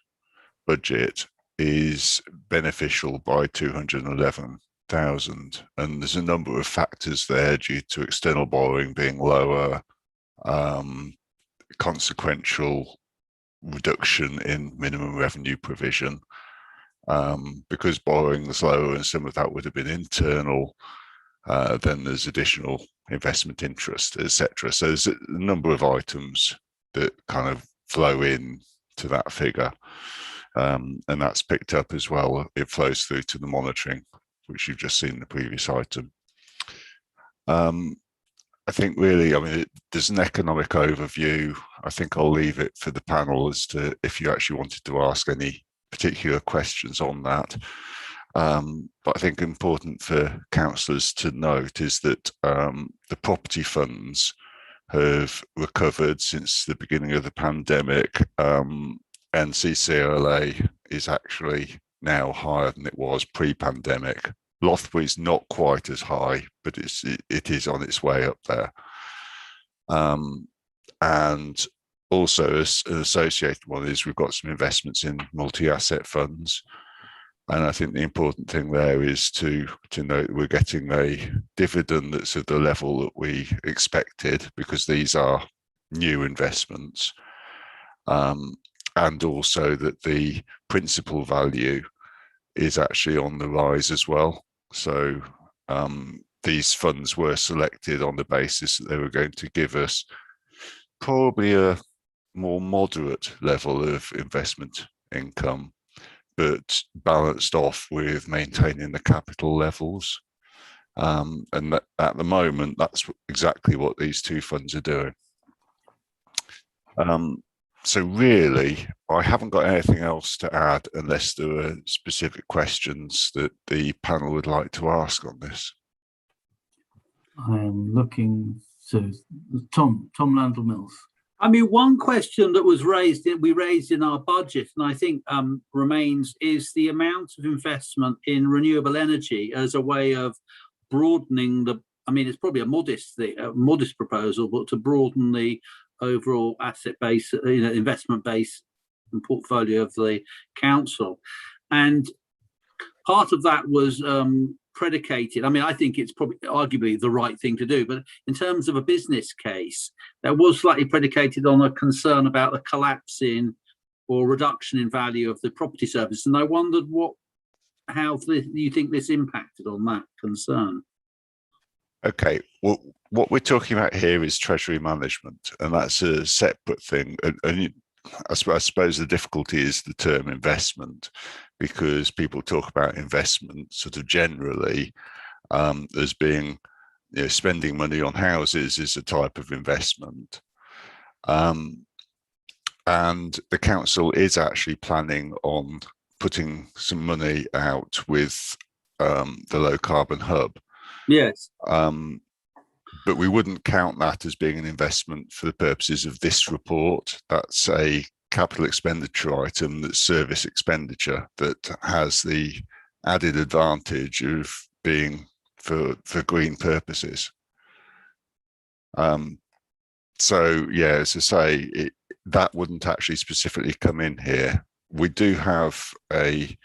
budget is beneficial by 211,000, and there's a number of factors there due to external borrowing being lower, consequential reduction in minimum revenue provision, because borrowing was lower and some of that would have been internal. Then there's additional investment interest, etc. So there's a number of items that kind of flow in to that figure, and that's picked up as well. It flows through to the monitoring, which you've just seen in the previous item. I think really, I mean, there's an economic overview. I think I'll leave it for the panel as to if you actually wanted to ask any particular questions on that. But I think important for councillors to note is that the property funds have recovered since the beginning of the pandemic. NCCLA is actually now higher than it was pre-pandemic. Lothbury is not quite as high, but it is on its way up there. And also an associated one is we've got some investments in multi-asset funds. And I think the important thing there is to note that we're getting a dividend that's at the level that we expected, because these are new investments. And also that the principal value is actually on the rise as well. So these funds were selected on the basis that they were going to give us probably a more moderate level of investment income, but balanced off with maintaining the capital levels. And that, at the moment, that's exactly what these two funds are doing. So really, I haven't got anything else to add unless there are specific questions that the panel would like to ask on this. I am looking to Tom Landell-Mills. I mean, one question that was raised, we raised in our budget, and I think remains, is the amount of investment in renewable energy as a way of broadening the, I mean, it's probably a modest proposal, but to broaden the overall asset base, investment base and portfolio of the council. And part of that was predicated, I mean, I think it's probably arguably the right thing to do, but in terms of a business case, that was slightly predicated on a concern about the collapse in or reduction in value of the property service. And I wondered how you think this impacted on that concern. Okay, well, what we're talking about here is treasury management, and that's a separate thing. And I suppose the difficulty is the term investment, because people talk about investment sort of generally as being, spending money on houses is a type of investment. And the council is actually planning on putting some money out with the low carbon hub. Yes. but we wouldn't count that as being an investment for the purposes of this report. That's a capital expenditure item, that's service expenditure, that has the added advantage of being for green purposes. So yeah, as I say, that wouldn't actually specifically come in here. We do have a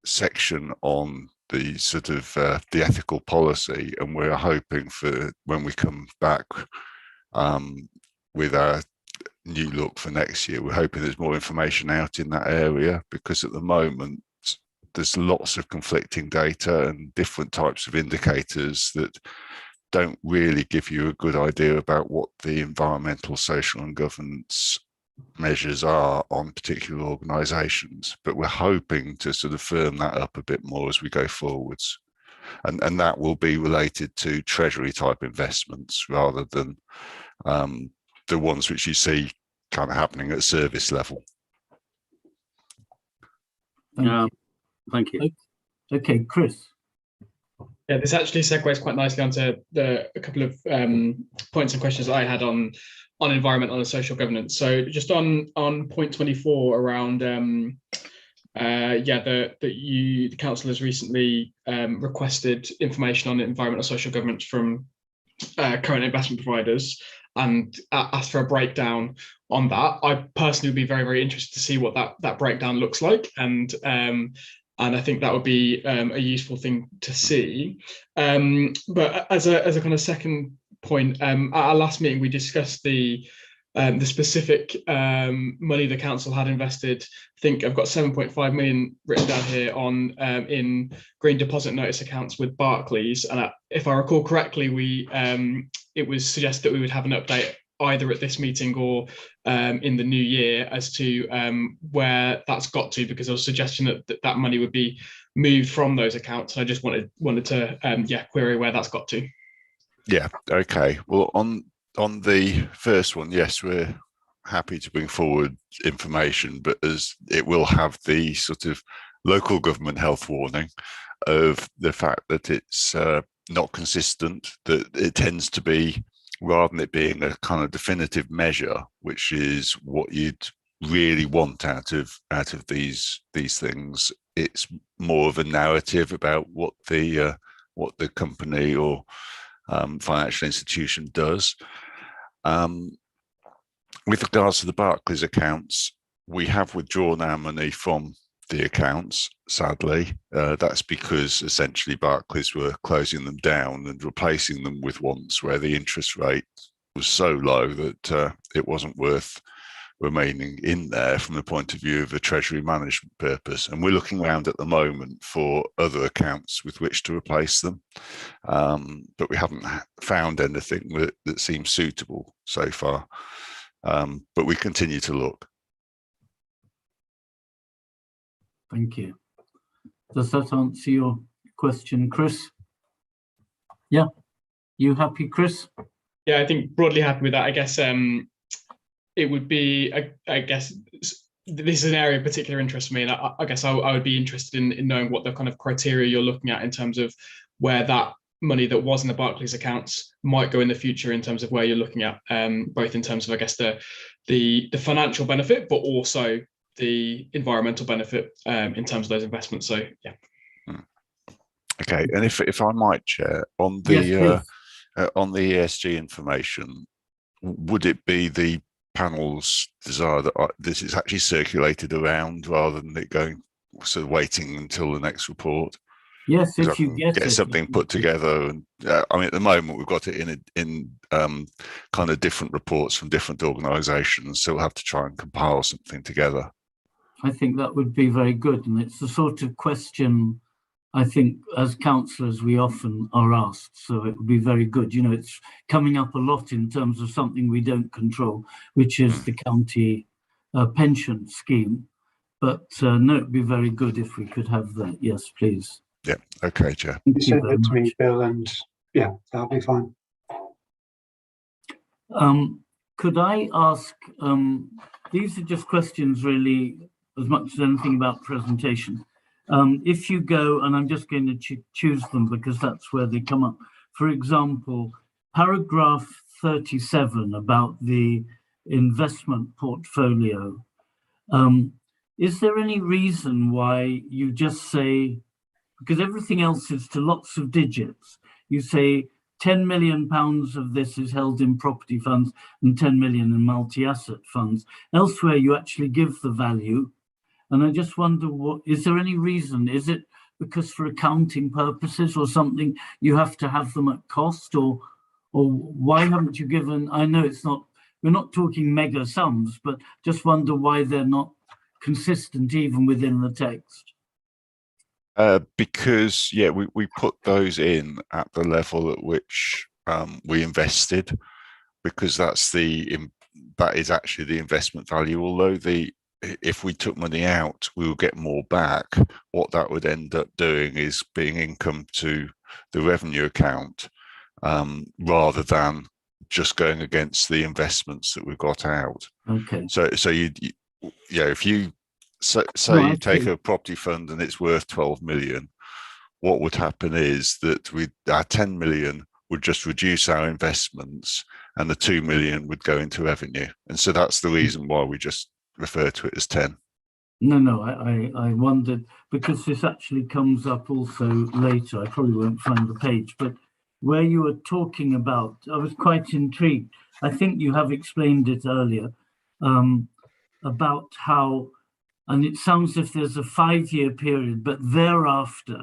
section on the sort of the ethical policy, and we're hoping for when we come back with our new look for next year, we're hoping there's more information out in that area, because at the moment there's lots of conflicting data and different types of indicators that don't really give you a good idea about what the environmental, social and governance measures are on particular organisations. But we're hoping to sort of firm that up a bit more as we go forwards. And that will be related to treasury type investments rather than the ones which you see kind of happening at service level. Thank you. Okay, Chris. Yeah, this actually segues quite nicely onto a couple of points and questions that I had on environmental and social governance. So just on point 24 around the council has recently requested information on environmental and social governance from current investment providers and asked for a breakdown on that. I personally would be very, very interested to see what that breakdown looks like, and I think that would be a useful thing to see. But as a kind of second point, at our last meeting, we discussed the specific money the council had invested. I think I've got 7.5 million written down here on in green deposit notice accounts with Barclays. And if I recall correctly, it was suggested that we would have an update either at this meeting or in the new year as to where that's got to, because there was a suggestion that money would be moved from those accounts. And I just wanted to query where that's got to. Yeah, okay. Well, on the first one, yes, we're happy to bring forward information, but as it will have the sort of local government health warning of the fact that it's not consistent, that it tends to be, rather than it being a kind of definitive measure, which is what you'd really want out of these things, it's more of a narrative about what the company or financial institution does. With regards to the Barclays accounts, we have withdrawn our money from the accounts, sadly. That's because essentially Barclays were closing them down and replacing them with ones where the interest rate was so low that it wasn't worth remaining in there from the point of view of a treasury management purpose. And we're looking around at the moment for other accounts with which to replace them, but we haven't found anything that seems suitable so far, but we continue to look. Thank you. Does that answer your question, Chris? Yeah, you happy, Chris? Yeah, I think broadly happy with that. I guess it would be, I guess this is an area of particular interest to me, and I guess I would be interested in knowing what the kind of criteria you're looking at in terms of where that money that was in the Barclays accounts might go in the future, in terms of where you're looking at, both in terms of, I guess, the financial benefit, but also the environmental benefit in terms of those investments. So yeah. Okay, and if I might, Chair, on the ESG information, would it be the panel's desire that this is actually circulated around rather than it going sort of waiting until the next report? Yes, if you get something put together, and I mean, at the moment we've got it in kind of different reports from different organisations, so we'll have to try and compile something together. I think that would be very good, and it's the sort of question I think as councillors we often are asked, so it would be very good. You know, it's coming up a lot in terms of something we don't control, which is the county pension scheme. But no, it would be very good if we could have that. Yes, please. Yeah, okay, Chair. You send it to me, Bill, and yeah, that'll be fine. Could I ask, these are just questions really as much as anything about presentation. If you go, and I'm just going to choose them because that's where they come up. For example, paragraph 37 about the investment portfolio. Is there any reason why you just say, because everything else is to lots of digits, you say 10 million pounds of this is held in property funds and 10 million in multi-asset funds. Elsewhere, you actually give the value. And I just wonder, is there any reason? Is it because for accounting purposes or something, you have to have them at cost, or why haven't you given, I know it's not, we're not talking mega sums, but just wonder why they're not consistent even within the text. Because, yeah, we put those in at the level at which we invested, because that is actually the investment value. Although if we took money out, we will get more back. What that would end up doing is being income to the revenue account, rather than just going against the investments that we've got out. Okay. So if you you take a property fund and it's worth 12 million, what would happen is that our 10 million would just reduce our investments and the 2 million would go into revenue. And so that's the reason why we just refer to it as 10. No, I wondered, because this actually comes up also later. I probably won't find the page, but where you were talking about, I was quite intrigued. I think you have explained it earlier, about how, and it sounds as if there's a 5-year period, but thereafter,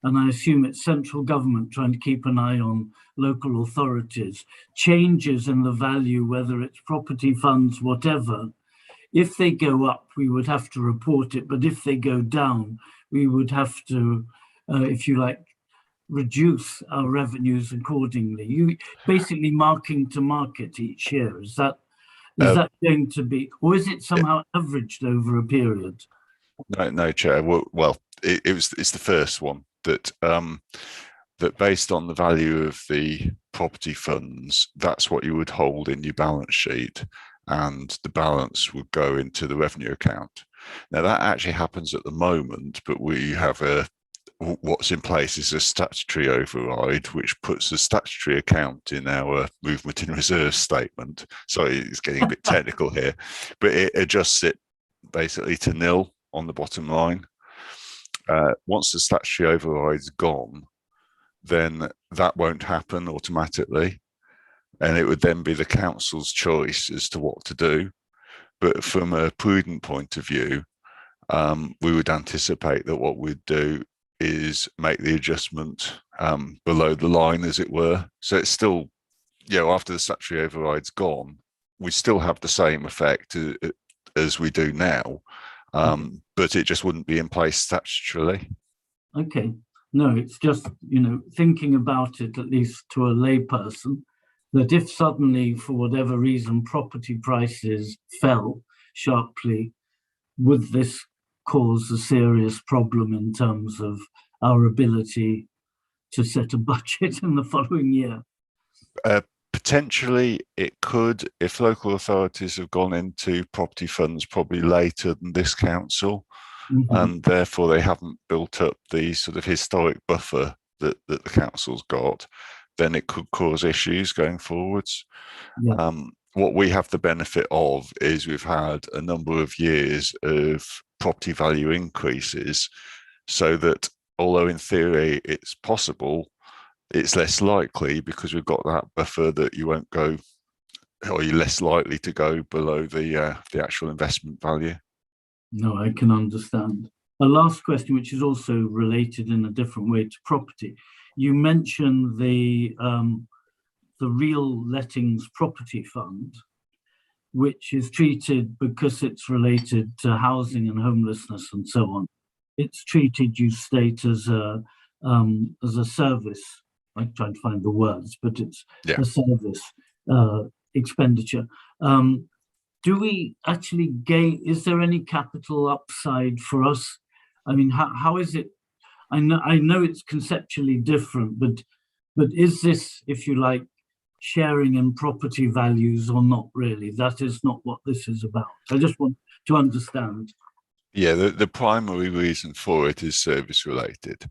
and I assume it's central government trying to keep an eye on local authorities, changes in the value, whether it's property funds, whatever. If they go up, we would have to report it, but if they go down, we would have to, if you like, reduce our revenues accordingly. You basically marking to market each year. Is that going to be, or is it somehow averaged over a period? No, Chair. Well, it's the first one that that based on the value of the property funds, that's what you would hold in your balance sheet, and the balance would go into the revenue account. Now that actually happens at the moment, but we have what's in place is a statutory override, which puts a statutory account in our movement in reserve statement. Sorry, it's getting a bit technical here, but it adjusts it basically to nil on the bottom line. Once the statutory override's gone, then that won't happen automatically. And it would then be the council's choice as to what to do. But from a prudent point of view, we would anticipate that what we'd do is make the adjustment below the line, as it were. So it's still, after the statutory override's gone, we still have the same effect as we do now, but it just wouldn't be in place statutorily. Okay. No, it's just, thinking about it, at least to a layperson, that if suddenly, for whatever reason, property prices fell sharply, would this cause a serious problem in terms of our ability to set a budget in the following year? Potentially it could, if local authorities have gone into property funds probably later than this council, and therefore they haven't built up the sort of historic buffer that the council's got, then it could cause issues going forwards. Yeah. What we have the benefit of is we've had a number of years of property value increases, so that although in theory it's possible, it's less likely because we've got that buffer that you won't go, or you're less likely to go below the actual investment value. No, I can understand. A last question, which is also related in a different way to property. You mentioned the real lettings property fund, which is treated, because it's related to housing and homelessness and so on, it's treated, you state, as a service. I'm trying to find the words, but it's a service expenditure. Do we actually gain, is there any capital upside for us? I mean, how is it? I know it's conceptually different, but is this, if you like, sharing in property values or not really? That is not what this is about. I just want to understand. Yeah, the primary reason for it is service related.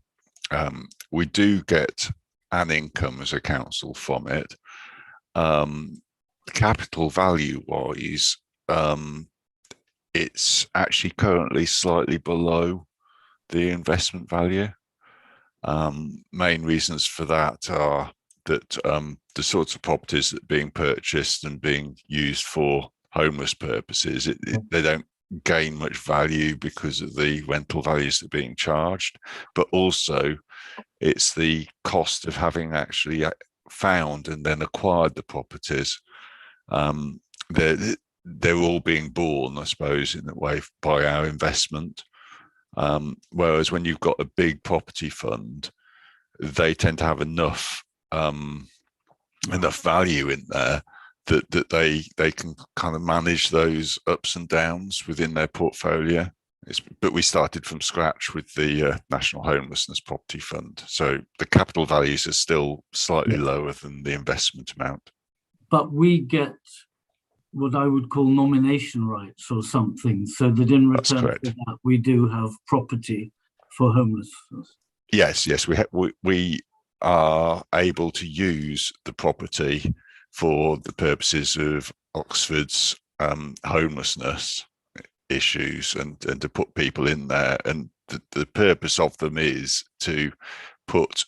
We do get an income as a council from it, capital value wise, it's actually currently slightly below the investment value. Main reasons for that are that the sorts of properties that are being purchased and being used for homeless purposes, they don't gain much value because of the rental values that are being charged, but also it's the cost of having actually found and then acquired the properties. They're all being borne, I suppose, in a way by our investment. Whereas when you've got a big property fund, they tend to have enough value in there that they can kind of manage those ups and downs within their portfolio. But we started from scratch with the National Homelessness Property Fund, so the capital values are still slightly lower than the investment amount. But we get what I would call nomination rights or something, so that in return for that we do have property for homelessness. Yes, we are able to use the property for the purposes of Oxford's homelessness issues and to put people in there, and the purpose of them is to put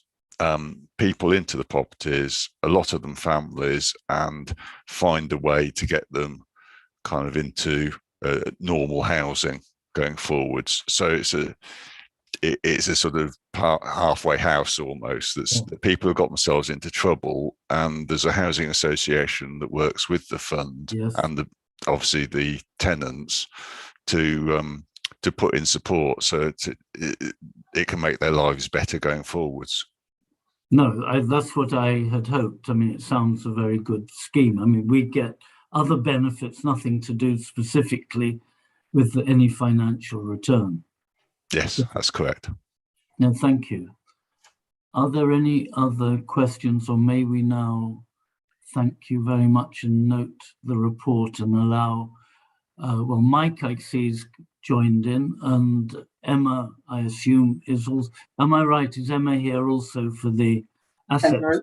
people into the properties, a lot of them families, and find a way to get them kind of into normal housing going forwards. So it's a sort of halfway house almost. That's people have got themselves into trouble, and there's a housing association that works with the fund and obviously the tenants to put in support so it can make their lives better going forwards. No, that's what I had hoped. I mean, it sounds a very good scheme. I mean, we get other benefits, nothing to do specifically with any financial return. Yes, that's correct. No, thank you. Are there any other questions, or may we now thank you very much and note the report and allow, well, Mike, I see, is joined in, and Emma, I assume, is also, am I right? Is Emma here also for the assets?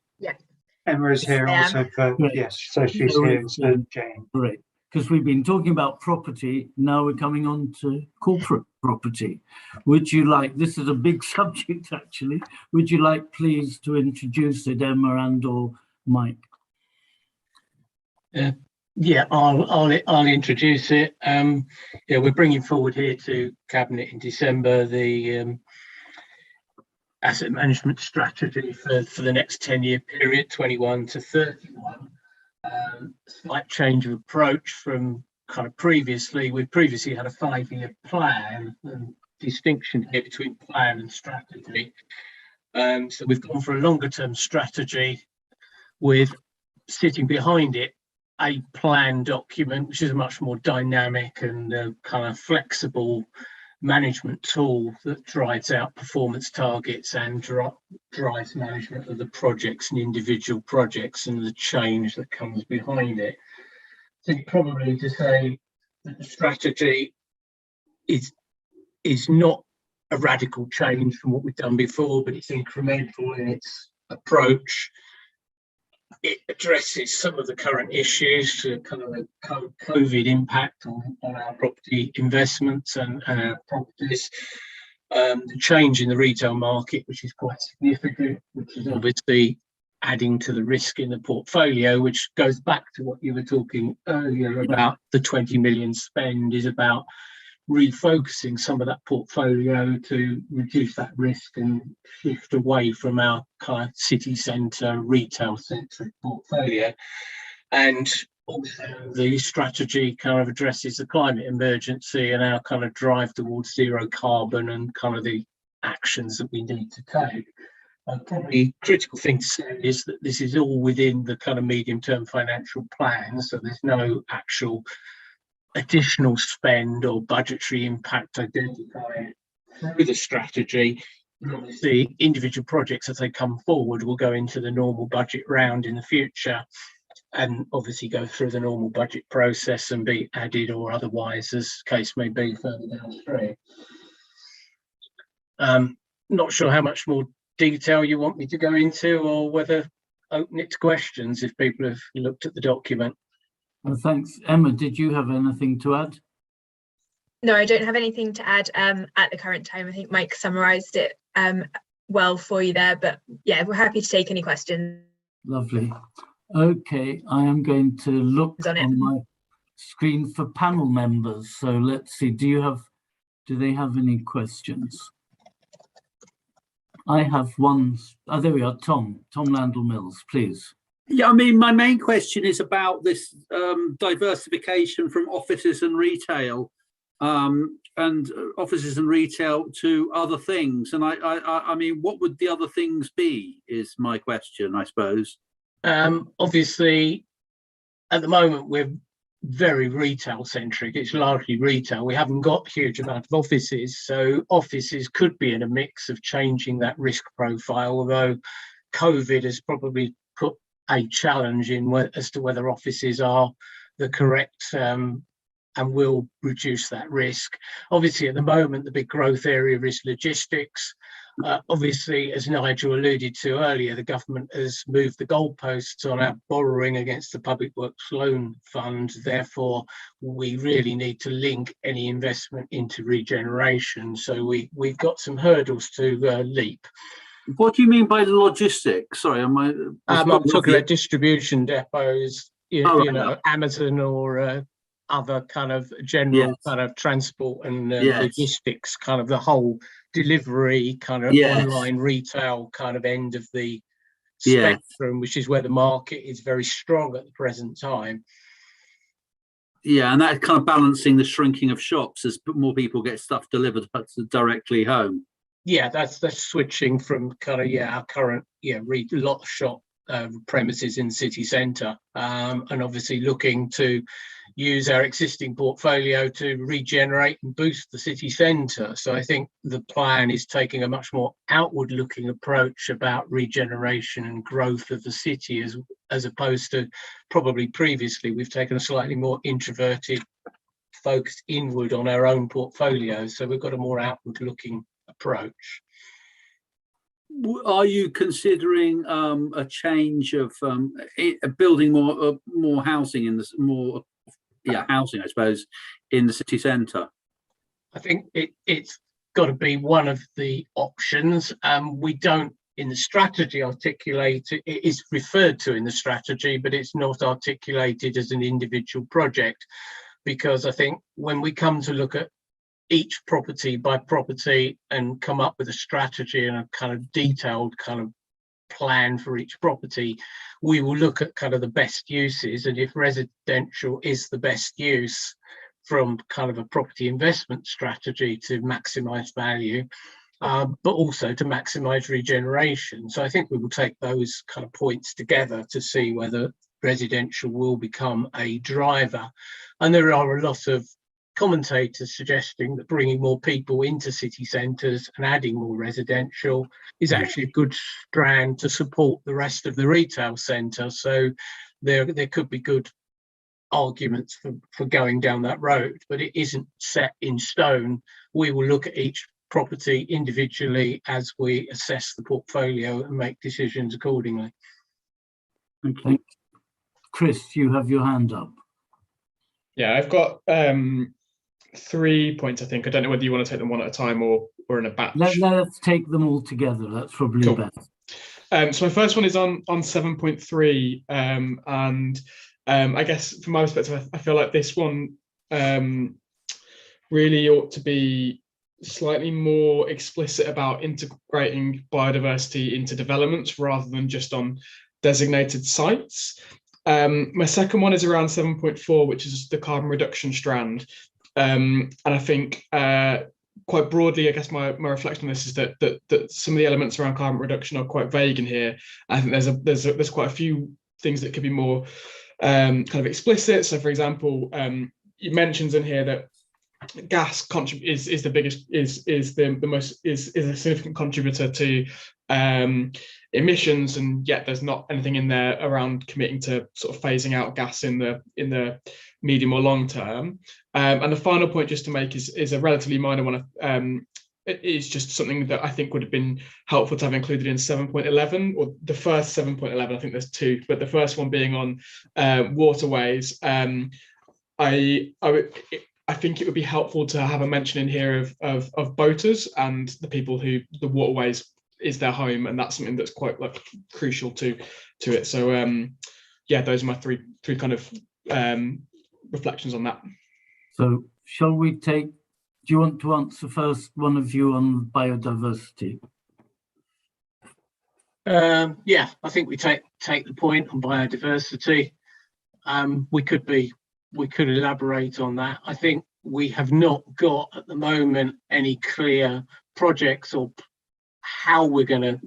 Emma is here also for, yes, so she's here for Jane. Great, because we've been talking about property, now we're coming on to corporate property. Would you like, this is a big subject actually, would you like please to introduce it, Emma and or Mike? Yeah, I'll introduce it. We're bringing forward here to Cabinet in December the asset management strategy for the next 10-year period, 21 to 31. Slight change of approach from kind of previously. We previously had a 5-year plan, and distinction here between plan and strategy. So we've gone for a longer term strategy with sitting behind it a plan document, which is a much more dynamic and kind of flexible management tool that drives out performance targets and drives management of the projects and individual projects and the change that comes behind it. I think probably to say that the strategy is not a radical change from what we've done before, but it's incremental in its approach. It addresses some of the current issues, kind of the COVID impact on our property investments and our properties, the change in the retail market, which is quite significant, which is obviously adding to the risk in the portfolio, which goes back to what you were talking earlier about the 20 million spend is about refocusing some of that portfolio to reduce that risk and shift away from our kind of city centre, retail centric portfolio. And also the strategy kind of addresses the climate emergency and our kind of drive towards zero carbon and kind of the actions that we need to take. Probably a critical thing to say is that this is all within the kind of medium-term financial plan, so there's no actual additional spend or budgetary impact identified through the strategy. Obviously, individual projects as they come forward will go into the normal budget round in the future and obviously go through the normal budget process and be added or otherwise, as case may be, further downstream. Not sure how much more detail you want me to go into, or whether open it to questions if people have looked at the document. Well, thanks. Emma, did you have anything to add? No, I don't have anything to add at the current time. I think Mike summarised it well for you there, but yeah, we're happy to take any questions. Lovely. Okay, I am going to look on my screen for panel members. So let's see, do they have any questions? I have one. Oh, there we are, Tom Landell Mills, please. Yeah, I mean, my main question is about this diversification from offices and retail, to other things. And I mean, what would the other things be is my question, I suppose. Obviously, at the moment, we're very retail centric. It's largely retail. We haven't got a huge amount of offices. So offices could be in a mix of changing that risk profile, although COVID has probably put a challenge in as to whether offices are the correct and will reduce that risk. Obviously, at the moment, the big growth area is logistics. Obviously, as Nigel alluded to earlier, the government has moved the goalposts on our borrowing against the Public Works Loan Fund. Therefore, we really need to link any investment into regeneration. So we've got some hurdles to leap. What do you mean by logistics? Sorry, I'm talking about distribution depots, you know, Amazon or other kind of general kind of transport and logistics, kind of the whole delivery kind of online retail kind of end of the spectrum, which is where the market is very strong at the present time. Yeah, and that kind of balancing the shrinking of shops as more people get stuff delivered directly home. Yeah, that's switching from kind of our current lot of shop premises in the city centre, and obviously looking to use our existing portfolio to regenerate and boost the city centre. So I think the plan is taking a much more outward looking approach about regeneration and growth of the city, as opposed to probably previously we've taken a slightly more introverted, focused inward on our own portfolio. So we've got a more outward looking approach. Are you considering a change of building more housing in this housing, I suppose, in the city centre? I think it's got to be one of the options. We don't, in the strategy, articulate it. It is referred to in the strategy, but it's not articulated as an individual project, because I think when we come to look at each property by property and come up with a strategy and a kind of detailed kind of plan for each property, we will look at kind of the best uses, and if residential is the best use from kind of a property investment strategy to maximize value, but also to maximize regeneration. So I think we will take those kind of points together to see whether residential will become a driver. And there are a lot of commentators suggesting that bringing more people into city centres and adding more residential is actually a good strand to support the rest of the retail centre. So there could be good arguments for going down that road, but it isn't set in stone. We will look at each property individually as we assess the portfolio and make decisions accordingly. Okay. Chris, you have your hand up. Yeah, I've got 3 points, I think. I don't know whether you want to take them one at a time or in a batch. Let's take them all together. That's probably cool. best. So my first one is on 7.3, and I guess from my perspective, I feel like this one really ought to be slightly more explicit about integrating biodiversity into developments rather than just on designated sites. My second one is around 7.4, which is the carbon reduction strand. And I think quite broadly, I guess my reflection on this is that some of the elements around carbon reduction are quite vague in here. I think there's quite a few things that could be more kind of explicit. So, for example, it mentions in here that gas is the biggest is a significant contributor to emissions, and yet there's not anything in there around committing to sort of phasing out gas in the medium or long term. And the final point just to make is a relatively minor one. it is just something that I think would have been helpful to have included in 7.11, or the first 7.11. I think there's two, but the first one being on waterways. I think it would be helpful to have a mention in here of boaters and the people who the waterways is their home, and that's something that's quite like crucial to it. So yeah, those are my three kind of reflections on that. So shall we take, do you want to answer first, one of you, on biodiversity? Yeah, I think we take the point on biodiversity. We could elaborate on that. I think we have not got at the moment any clear projects or how we're going to,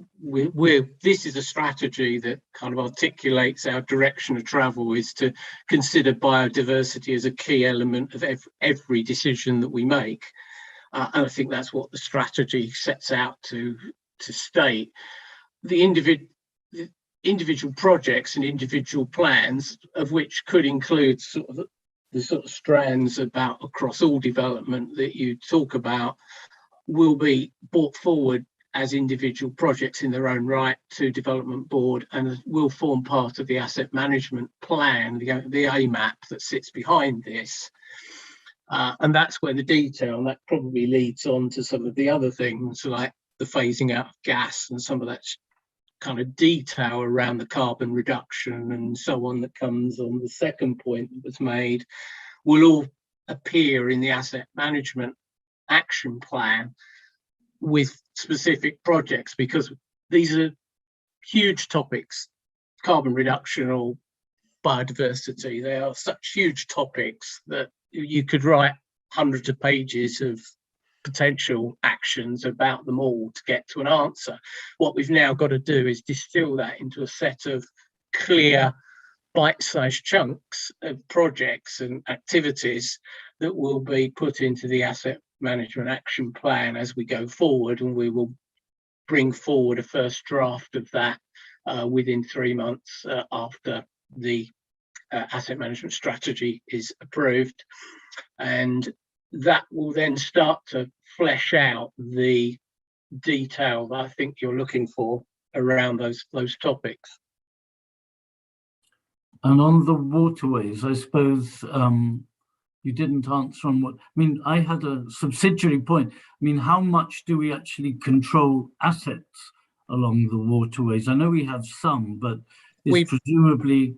this is a strategy that kind of articulates our direction of travel, is to consider biodiversity as a key element of every decision that we make. And I think that's what the strategy sets out to state. The individual projects and individual plans, of which could include the sort of strands about across all development that you talk about, will be brought forward as individual projects in their own right to development board, and will form part of the asset management plan, the AMAP that sits behind this. And that's where the detail, and that probably leads on to some of the other things like the phasing out of gas and some of that kind of detail around the carbon reduction and so on that comes on the second point that was made, will all appear in the asset management action plan with specific projects, because these are huge topics, carbon reduction or biodiversity. They are such huge topics that you could write hundreds of pages of potential actions about them all to get to an answer. What we've now got to do is distill that into a set of clear bite-sized chunks of projects and activities that will be put into the asset management action plan as we go forward, and we will bring forward a first draft of that within 3 months after the asset management strategy is approved, and that will then start to flesh out the detail that I think you're looking for around those topics. And on the waterways, I suppose you didn't answer on what, I mean, I had a subsidiary point. I mean, how much do we actually control assets along the waterways? I know we have some, but it's presumably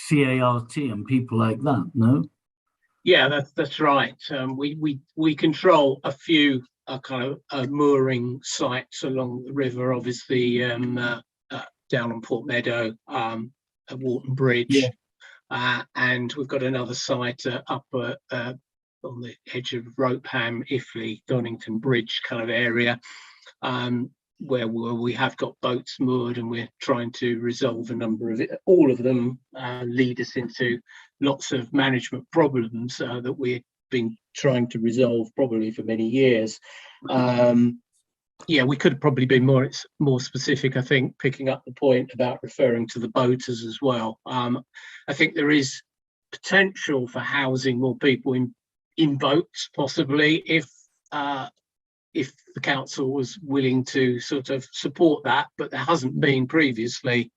CART and people like that, no? Yeah, that's right. We control a few kind of mooring sites along the river, obviously down on Port Meadow, at Walton Bridge, and we've got another site up on the edge of Ropeham, Iffley, Donington Bridge kind of area, where we have got boats moored, and we're trying to resolve a number of it. All of them lead us into lots of management problems that we've been trying to resolve probably for many years. Yeah, we could probably be more specific, I think, picking up the point about referring to the boaters as well. I think there is potential for housing more people in boats, possibly, if the council was willing to sort of support that, but there hasn't been previously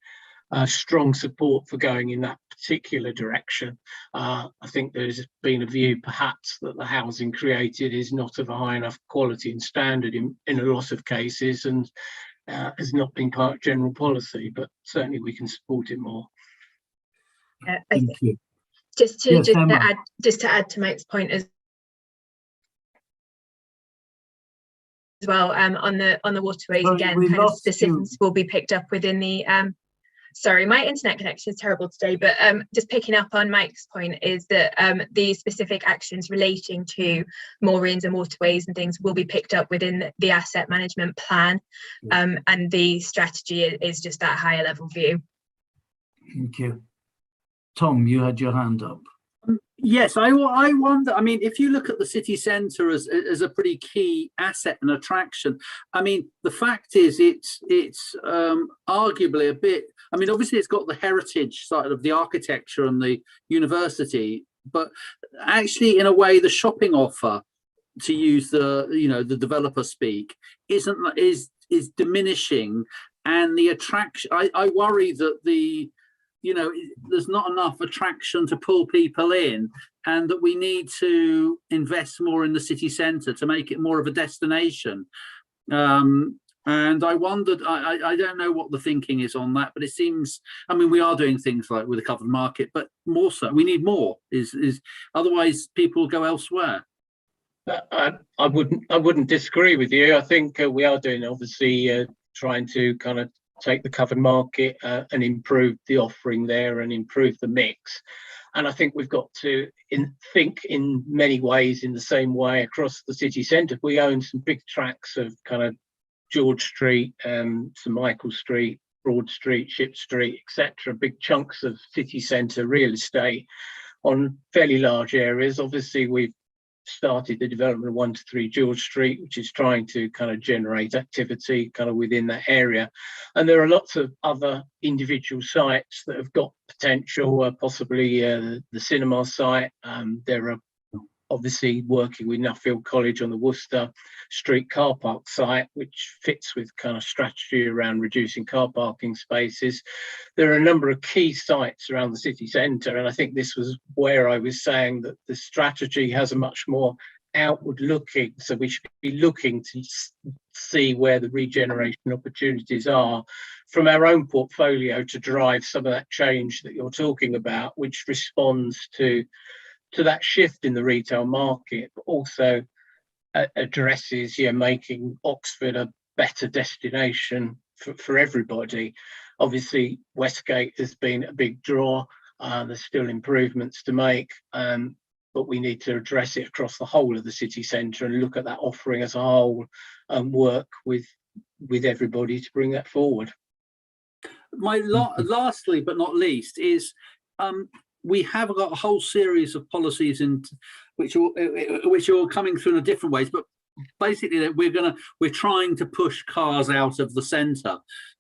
strong support for going in that particular direction. I think there's been a view perhaps that the housing created is not of a high enough quality and standard in a lot of cases, and has not been part of general policy, but certainly we can support it more. Thank you. Just to add to Mike's point as well, on the waterways, again, kind of decisions will be picked up within the sorry, my internet connection is terrible today, but just picking up on Mike's point is that the specific actions relating to moorings and waterways and things will be picked up within the asset management plan, and the strategy is just that higher level view. Thank you. Tom, you had your hand up. Yes, I wonder, I mean, if you look at the city centre as a pretty key asset and attraction, I mean, the fact is it's arguably a bit, I mean, obviously it's got the heritage side of the architecture and the university, but actually in a way the shopping offer to use the developer speak, is diminishing, and the attraction. I worry that there's not enough attraction to pull people in, and that we need to invest more in the city centre to make it more of a destination. And I wondered, I don't know what the thinking is on that, but it seems, I mean, we are doing things like with the covered market, but more so, we need more. Is otherwise people go elsewhere. I wouldn't disagree with you. I think we are doing, obviously, trying to kind of take the covered market and improve the offering there and improve the mix. And I think we've got to think in many ways in the same way across the city centre. We own some big tracts of kind of George Street, St Michael Street, Broad Street, Ship Street, etc. Big chunks of city centre real estate on fairly large areas. Obviously, we've started the development of 1 to 3 George Street, which is trying to kind of generate activity kind of within that area. And there are lots of other individual sites that have got potential, possibly the cinema site. There are obviously working with Nuffield College on the Worcester Street car park site, which fits with kind of strategy around reducing car parking spaces. There are a number of key sites around the city centre, and I think this was where I was saying that the strategy has a much more outward looking, so we should be looking to see where the regeneration opportunities are from our own portfolio to drive some of that change that you're talking about, which responds to that shift in the retail market, but also addresses making Oxford a better destination for everybody. Obviously, Westgate has been a big draw. There's still improvements to make, but we need to address it across the whole of the city centre and look at that offering as a whole and work with everybody to bring that forward. Lastly, but not least, is we have got a whole series of policies which are coming through in different ways, but basically we're trying to push cars out of the centre,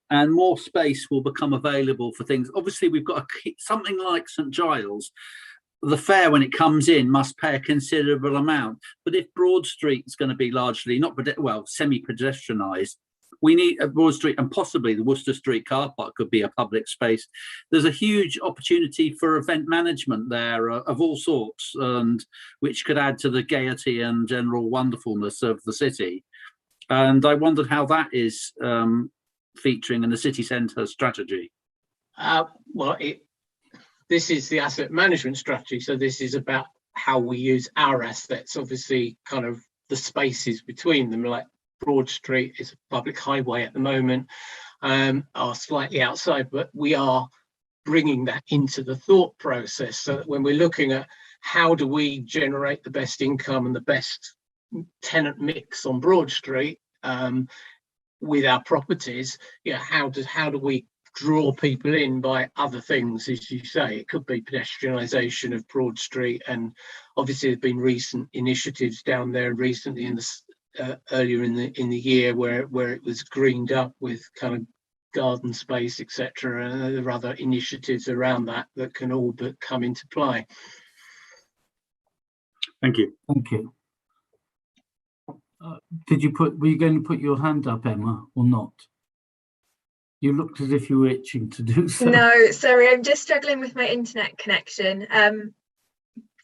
and more space will become available for things. Obviously, we've got something like St Giles. The fare when it comes in must pay a considerable amount, but if Broad Street is going to be largely semi-pedestrianised, we need a Broad Street, and possibly the Worcester Street car park could be a public space. There's a huge opportunity for event management there of all sorts, and which could add to the gaiety and general wonderfulness of the city. And I wondered how that is featuring in the city centre strategy. This is the asset management strategy. So this is about how we use our assets, obviously kind of the spaces between them, like Broad Street is a public highway at the moment, are slightly outside, but we are bringing that into the thought process so that when we're looking at how do we generate the best income and the best tenant mix on Broad Street with our properties, how do we draw people in by other things, as you say? It could be pedestrianisation of Broad Street, and obviously there's been recent initiatives down there recently in the earlier in the year where it was greened up with kind of garden space, etc. And there are other initiatives around that can all but come into play. Thank you. Thank you. Were you going to put your hand up, Emma, or not? You looked as if you were itching to do so. No, sorry, I'm just struggling with my internet connection.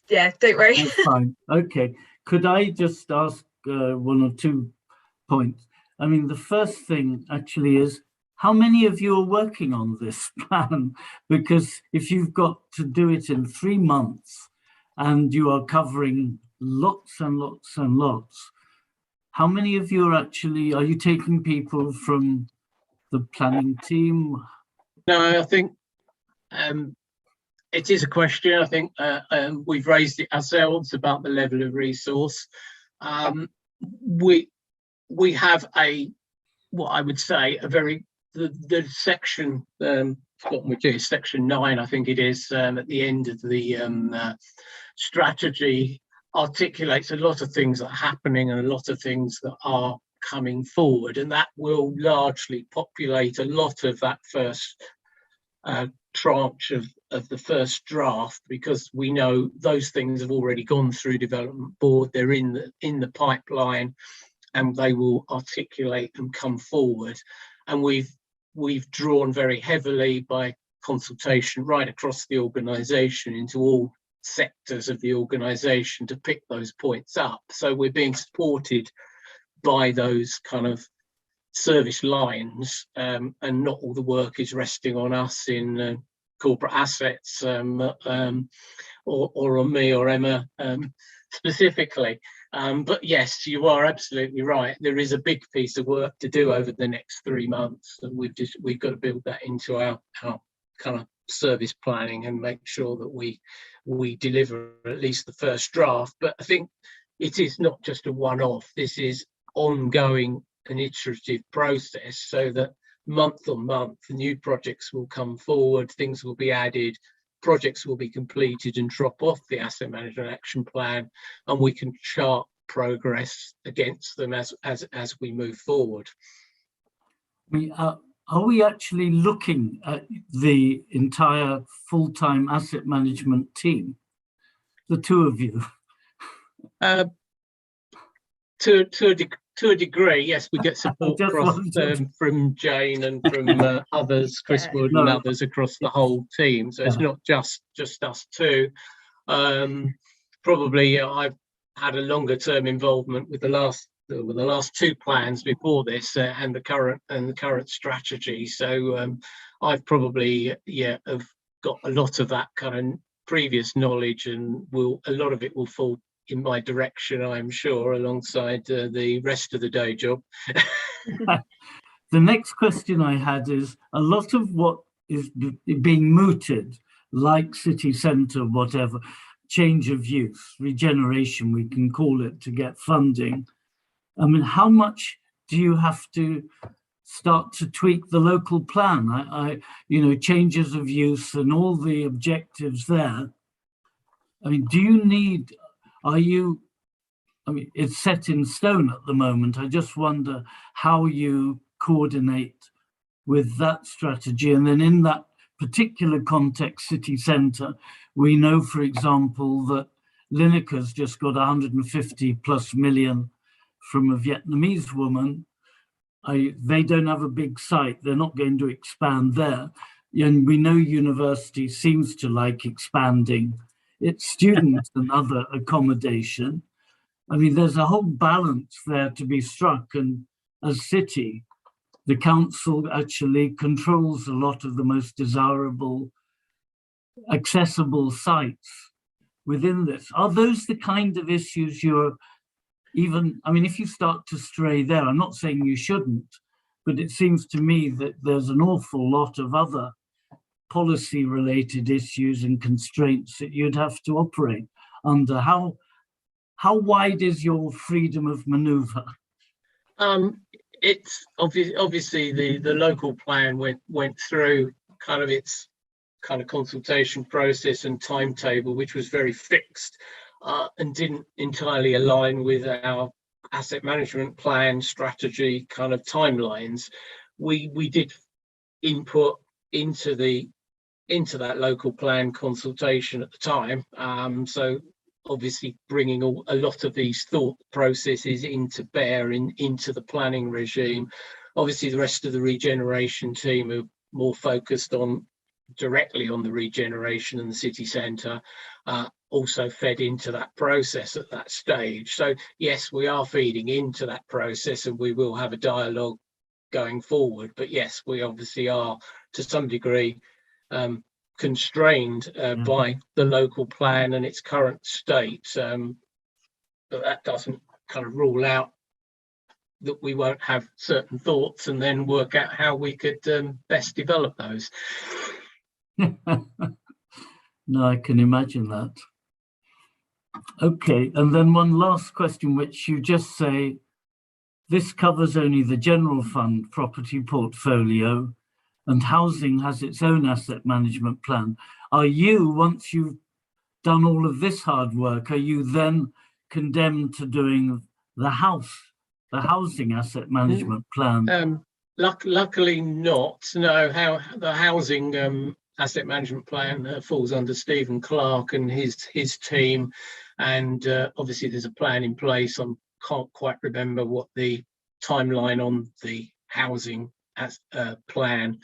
Yeah, don't worry. That's fine. Okay. Could I just ask 1 or 2 points? I mean, the first thing actually is, how many of you are working on this plan? Because if you've got to do it in 3 months and you are covering lots and lots and lots, how many of you are you taking people from the planning team? No, I think it is a question. I think we've raised it ourselves about the level of resource. We have what I would say the section which is section 9, I think it is, at the end of the strategy, articulates a lot of things that are happening and a lot of things that are coming forward, and that will largely populate a lot of that first tranche the first draft, because we know those things have already gone through development board. They're in the pipeline, and they will articulate and come forward. And we've drawn very heavily by consultation right across the organisation into all sectors of the organisation to pick those points up. So we're being supported by those kind of service lines, and not all the work is resting on us in corporate assets, or on me or Emma specifically. But yes, you are absolutely right. There is a big piece of work to do over the next 3 months, and we've got to build that into our kind of service planning and make sure that we deliver at least the first draft. But I think it is not just a one-off. This is ongoing, an iterative process, so that month on month new projects will come forward, things will be added, projects will be completed and drop off the asset management action plan, and we can chart progress against them as we move forward. Are we actually looking at the entire full-time asset management team, the two of you? To a degree, yes, we get support from Jane and from others, Chris Wood and others across the whole team. So it's not just us two. Probably I've had a longer term involvement with the last two plans before this, and the current strategy. So I've probably have got a lot of that kind of previous knowledge, and a lot of it will fall in my direction, I'm sure, alongside the rest of the day job. The next question I had is, a lot of what is being mooted, like city centre, whatever, change of use, regeneration, we can call it, to get funding. I mean, how much do you have to start to tweak the local plan? Changes of use and all the objectives there. I mean, do you need... it's set in stone at the moment. I just wonder how you coordinate with that strategy. And then in that particular context, city centre, we know, for example, that Lineker's just got 150 plus million from a Vietnamese woman. They don't have a big site. They're not going to expand there. And we know university seems to like expanding its students and other accommodation. I mean, there's a whole balance there to be struck. And as city, the council actually controls a lot of the most desirable, accessible sites within this. Are those the kind of issues you're if you start to stray there, I'm not saying you shouldn't, but it seems to me that there's an awful lot of other policy-related issues and constraints that you'd have to operate under. How wide is your freedom of manoeuvre? It's obviously the local plan went through kind of its kind of consultation process and timetable, which was very fixed and didn't entirely align with our asset management plan strategy kind of timelines. We did input into that local plan consultation at the time, so obviously bringing a lot of these thought processes into bear into the planning regime. Obviously the rest of the regeneration team are more focused directly on the regeneration and the city centre, also fed into that process at that stage. So yes, we are feeding into that process, and we will have a dialogue going forward. But yes, we obviously are to some degree constrained by the local plan and its current state, but that doesn't kind of rule out that we won't have certain thoughts and then work out how we could best develop those. No, I can imagine that. Okay, and then one last question, which you just say, this covers only the general fund property portfolio, and housing has its own asset management plan. Are you, once you've done all of this hard work, are you then condemned to doing the housing asset management plan? Luckily not. No, how the housing asset management plan falls under Stephen Clark and his team, and obviously there's a plan in place. I can't quite remember what the timeline on the housing plan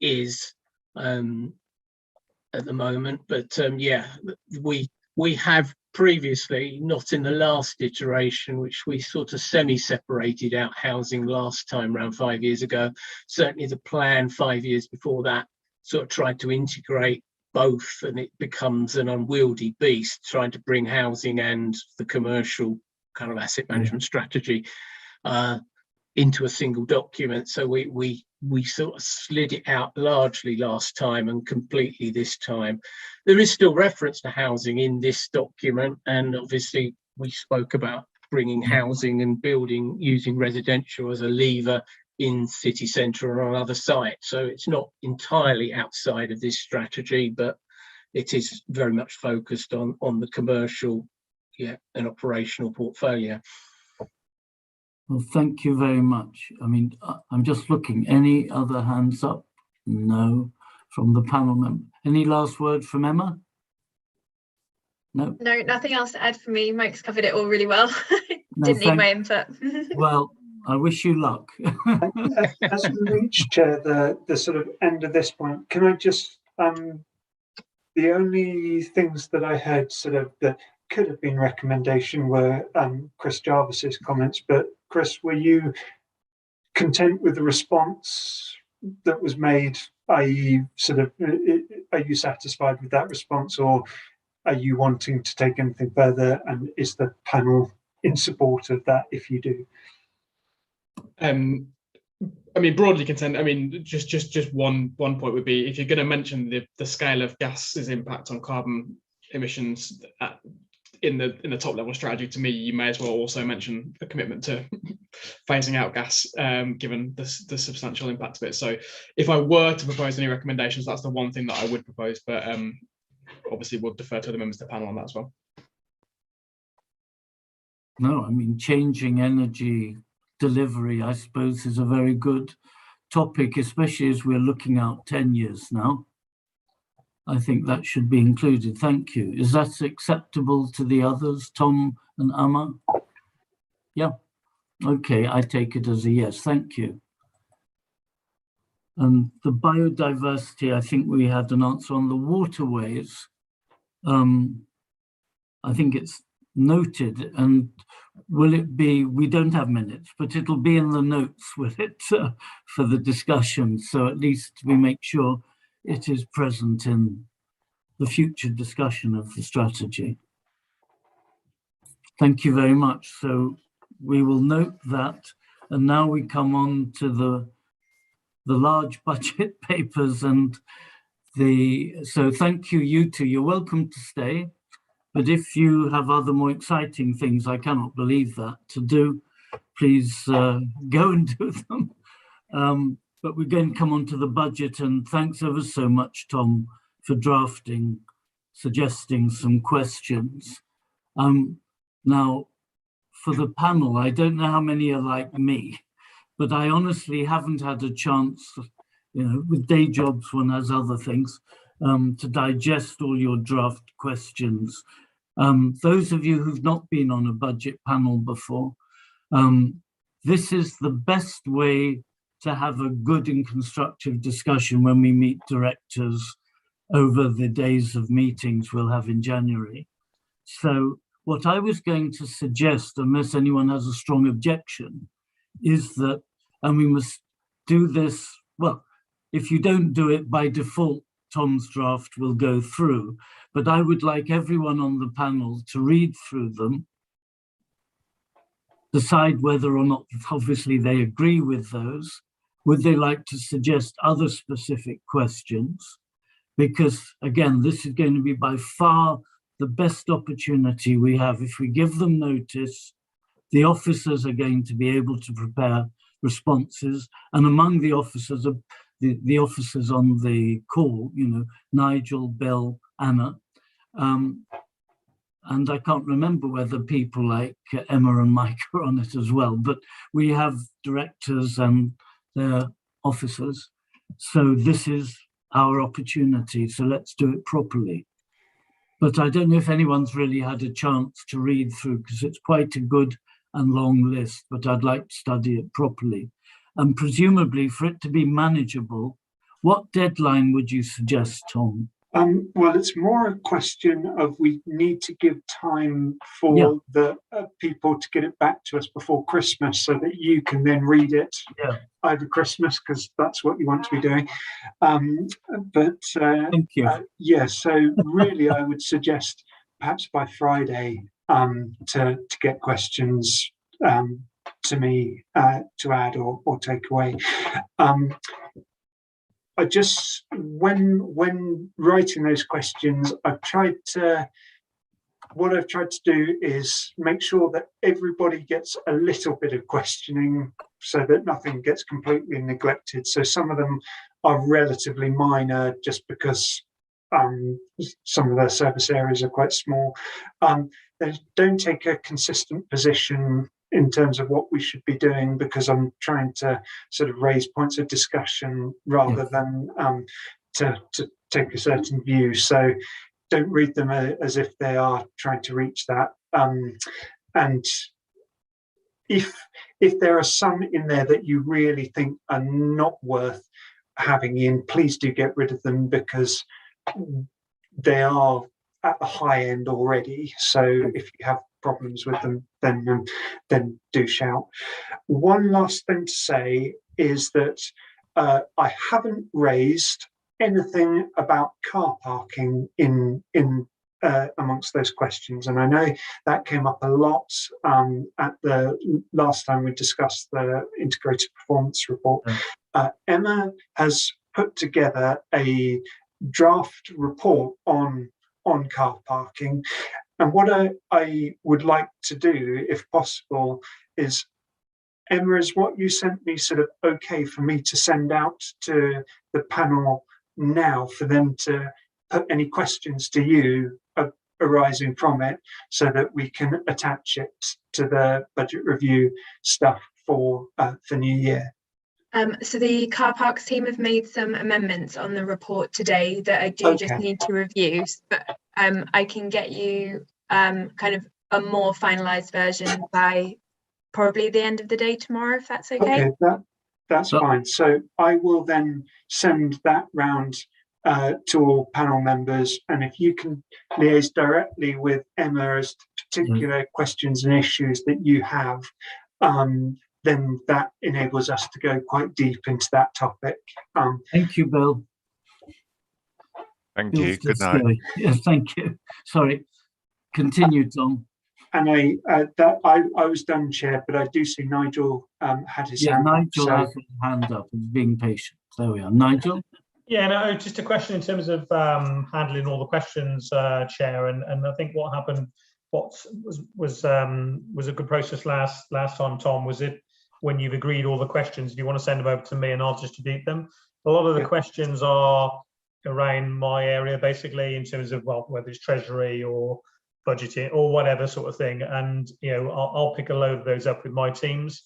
is at the moment, but yeah, we have previously, not in the last iteration, which we sort of semi-separated out housing last time around 5 years ago. Certainly the plan 5 years before that sort of tried to integrate both, and it becomes an unwieldy beast trying to bring housing and the commercial kind of asset management strategy into a single document. So we sort of slid it out largely last time and completely this time. There is still reference to housing in this document, and obviously we spoke about bringing housing and building using residential as a lever in city centre or on other sites. So it's not entirely outside of this strategy, but it is very much focused on the commercial and operational portfolio. Well, thank you very much. I mean, I'm just looking. Any other hands up? No, from the panel member. Any last word from Emma? No? No, nothing else to add from me. Mike's covered it all really well. No, Didn't need my input. Well, I wish you luck. As we reach the sort of end of this point, can I just, the only things that I heard sort of that could have been recommendation were Chris Jarvis's comments, but Chris, were you content with the response that was made, i.e. sort of, are you satisfied with that response, or are you wanting to take anything further, and is the panel in support of that if you do? I mean, broadly content. I mean, just one point would be, if you're going to mention the scale of gas's impact on carbon emissions in the top level strategy, to me, you may as well also mention a commitment to phasing out gas, given the substantial impact of it. So if I were to propose any recommendations, that's the one thing that I would propose, but obviously we'll defer to the members of the panel on that as well. No, I mean, changing energy delivery, I suppose, is a very good topic, especially as we're looking out 10 years now. I think that should be included. Thank you. Is that acceptable to the others, Tom and Amma? Yeah. Okay, I take it as a yes. Thank you. And the biodiversity, I think we had an answer on the waterways. I think it's noted, and will it be, we don't have minutes, but it'll be in the notes with it for the discussion. So at least we make sure it is present in the future discussion of the strategy. Thank you very much. So we will note that. And now we come on to the large budget papers and so thank you, you two. You're welcome to stay. But if you have other more exciting things, I cannot believe that, to do, please go and do them. But we're going to come on to the budget, and thanks ever so much, Tom, for drafting, suggesting some questions. Now, for the panel, I don't know how many are like me, but I honestly haven't had a chance, with day jobs one has other things, to digest all your draft questions. Those of you who've not been on a budget panel before, this is the best way to have a good and constructive discussion when we meet directors over the days of meetings we'll have in January. So what I was going to suggest, unless anyone has a strong objection, is that, and we must do this, well, if you don't do it by default, Tom's draft will go through, but I would like everyone on the panel to read through them, decide whether or not, obviously, they agree with those. Would they like to suggest other specific questions? Because, again, this is going to be by far the best opportunity we have. If we give them notice, the officers are going to be able to prepare responses. And among the officers, the officers on the call, Nigel, Bill, Anna, and I can't remember whether people like Emma and Mike are on it as well, but we have directors and their officers. So this is our opportunity, so let's do it properly. But I don't know if anyone's really had a chance to read through, because it's quite a good and long list, but I'd like to study it properly. And presumably for it to be manageable, what deadline would you suggest, Tom? Well, it's more a question of we need to give time for the people to get it back to us before Christmas, so that you can then read it over Christmas, because that's what you want to be doing. Thank you. So really I would suggest perhaps by Friday to get questions to me to add or take away. I just, when writing those questions, what I've tried to do is make sure that everybody gets a little bit of questioning, so that nothing gets completely neglected. So some of them are relatively minor, just because some of their service areas are quite small. They don't take a consistent position in terms of what we should be doing, because I'm trying to sort of raise points of discussion rather than to take a certain view. So don't read them as if they are trying to reach that. And if there are some in there that you really think are not worth having in, please do get rid of them, because they are at the high end already. So if you have problems with them, then do shout. One last thing to say is that I haven't raised anything about car parking in amongst those questions, and I know that came up a lot at the last time we discussed the integrated performance report. Emma has put together a draft report on car parking, and what I would like to do, if possible, is, Emma, is what you sent me sort of okay for me to send out to the panel now, for them to put any questions to you arising from it, so that we can attach it to the budget review stuff for New Year? So the car parks team have made some amendments on the report today that I do just need to review, but I can get you kind of a more finalised version by probably the end of the day tomorrow, if that's okay. Okay, that's fine. So I will then send that round to all panel members, and if you can liaise directly with Emma as to particular questions and issues that you have, then that enables us to go quite deep into that topic. Thank you, Bill. Thank Bill's you. Good just night. going. Yes, thank you. Sorry. Continue, Tom. And I was done, Chair, but I do see Nigel had his hand up. Nigel has his hand up and being patient. There we are. Nigel? Yeah, no, just a question in terms of handling all the questions, Chair, and I think what happened, what was a good process last time, Tom, was it when you've agreed all the questions, do you want to send them over to me and I'll distribute them? A lot of the questions are around my area, basically, in terms of, well, whether it's treasury or budgeting or whatever sort of thing, and I'll pick a load of those up with my teams.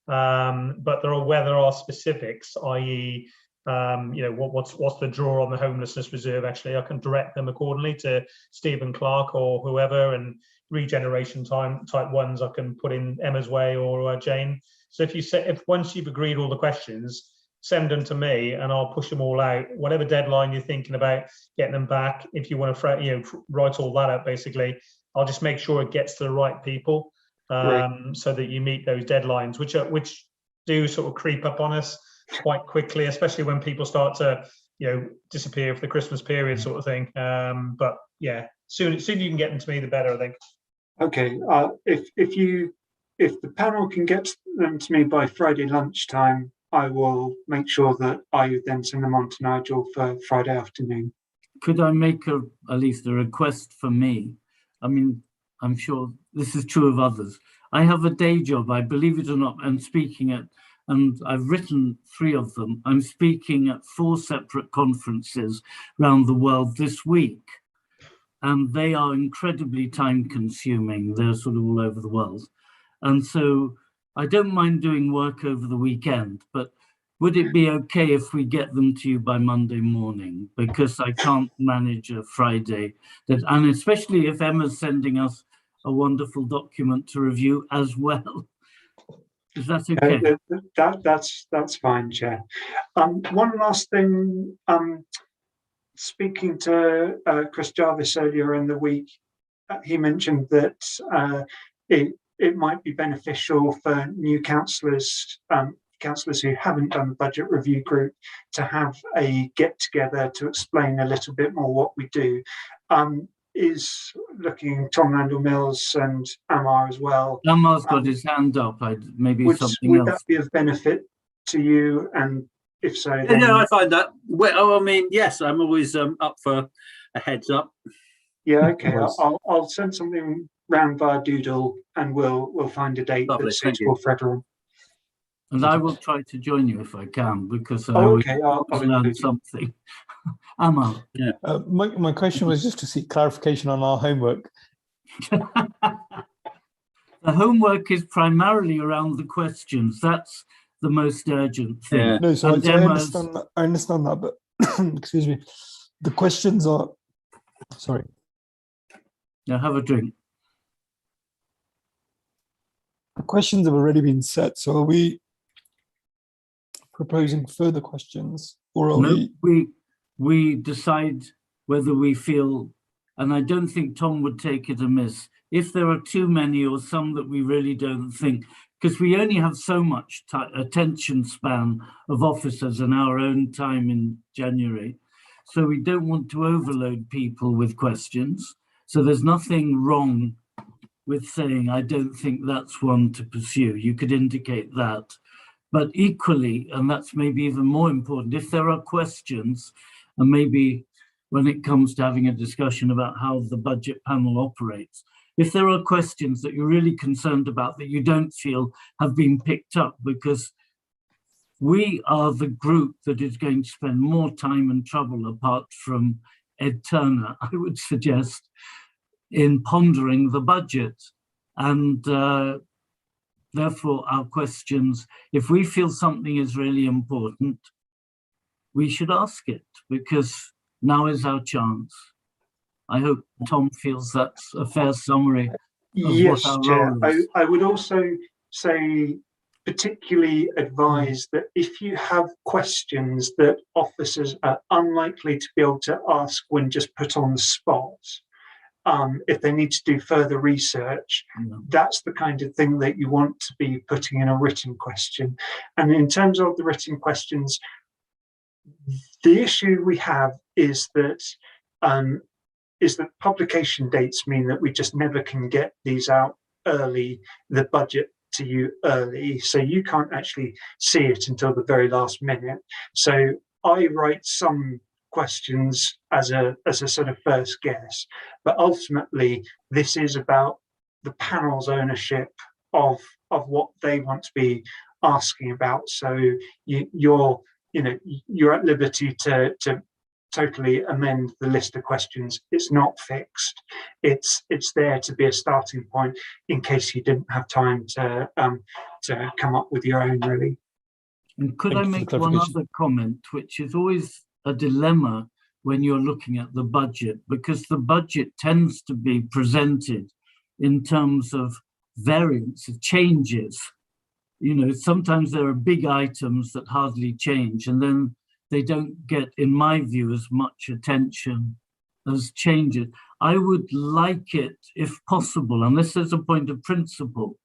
But where there are specifics, i.e., what's the draw on the homelessness reserve, actually, I can direct them accordingly to Stephen Clark or whoever, and regeneration type ones I can put in Emma's way or Jane. So if once you've agreed all the questions, send them to me and I'll push them all out, whatever deadline you're thinking about getting them back. If you want to write all that up, basically, I'll just make sure it gets to the right people, so that you meet those deadlines, which do sort of creep up on us quite quickly, especially when people start to disappear for the Christmas period sort of thing. But yeah, sooner you can get them to me, the better, I think. Okay, if the panel can get them to me by Friday lunchtime, I will make sure that I then send them on to Nigel for Friday afternoon. Could I make at least a request for me? I mean, I'm sure this is true of others. I have a day job, I believe it or not, I'm speaking at, and I've written 3 of them. I'm speaking at 4 separate conferences around the world this week, and they are incredibly time consuming. They're sort of all over the world. And so I don't mind doing work over the weekend, but would it be okay if we get them to you by Monday morning? Because I can't manage a Friday, and especially if Emma's sending us a wonderful document to review as well. Is that okay? That's fine, Chair. One last thing. Speaking to Chris Jarvis earlier in the week, he mentioned that it might be beneficial for new councillors who haven't done the budget review group to have a get together to explain a little bit more what we do. Is looking Tom Randall Mills and Amar as well. Amar's got his hand up. Maybe something would else. That be of benefit to you? And if so, then... Yeah, I find that. Well, I mean, yes, I'm always up for a heads up. Yeah, okay. I'll send something round via Doodle, and we'll find a date that's suitable for everyone. And I will try to join you if I can, because I I'll learn something. Amar. Yeah. My question was just to seek clarification on our homework. The homework is primarily around the questions. That's the most urgent thing. Yeah. No, so I understand that, but excuse me, the questions are. Sorry. Now have a drink. The questions have already been set, so are we proposing further questions, or are we decide whether we feel, and I don't think Tom would take it amiss, if there are too many or some that we really don't think, because we only have so much attention span of officers in our own time in January. So we don't want to overload people with questions. So there's nothing wrong with saying, I don't think that's one to pursue. You could indicate that. But equally, and that's maybe even more important, if there are questions, and maybe when it comes to having a discussion about how the budget panel operates, if there are questions that you're really concerned about that you don't feel have been picked up, because we are the group that is going to spend more time and trouble, apart from Ed Turner, I would suggest, in pondering the budget. And therefore, our questions, if we feel something is really important, we should ask it, because now is our chance. I hope Tom feels that's a fair summary of yes, what our Chair. role is. I would also say, particularly advise that if you have questions that officers are unlikely to be able to ask when just put on the spot, if they need to do further research, that's the kind of thing that you want to be putting in a written question. And in terms of the written questions, the issue we have is that publication dates mean that we just never can get these out early, the budget to you early, so you can't actually see it until the very last minute. So I write some questions as a sort of first guess, but ultimately this is about the panel's ownership of what they want to be asking about. So you're at liberty to totally amend the list of questions. It's not fixed. It's there to be a starting point in case you didn't have time to come up with your own, really. And could I make one other comment, which is always a dilemma when you're looking at the budget, because the budget tends to be presented in terms of variance, of changes. You know, sometimes there are big items that hardly change, and then they don't get, in my view, as much attention as changes. I would like it, if possible, unless there's a point of principle,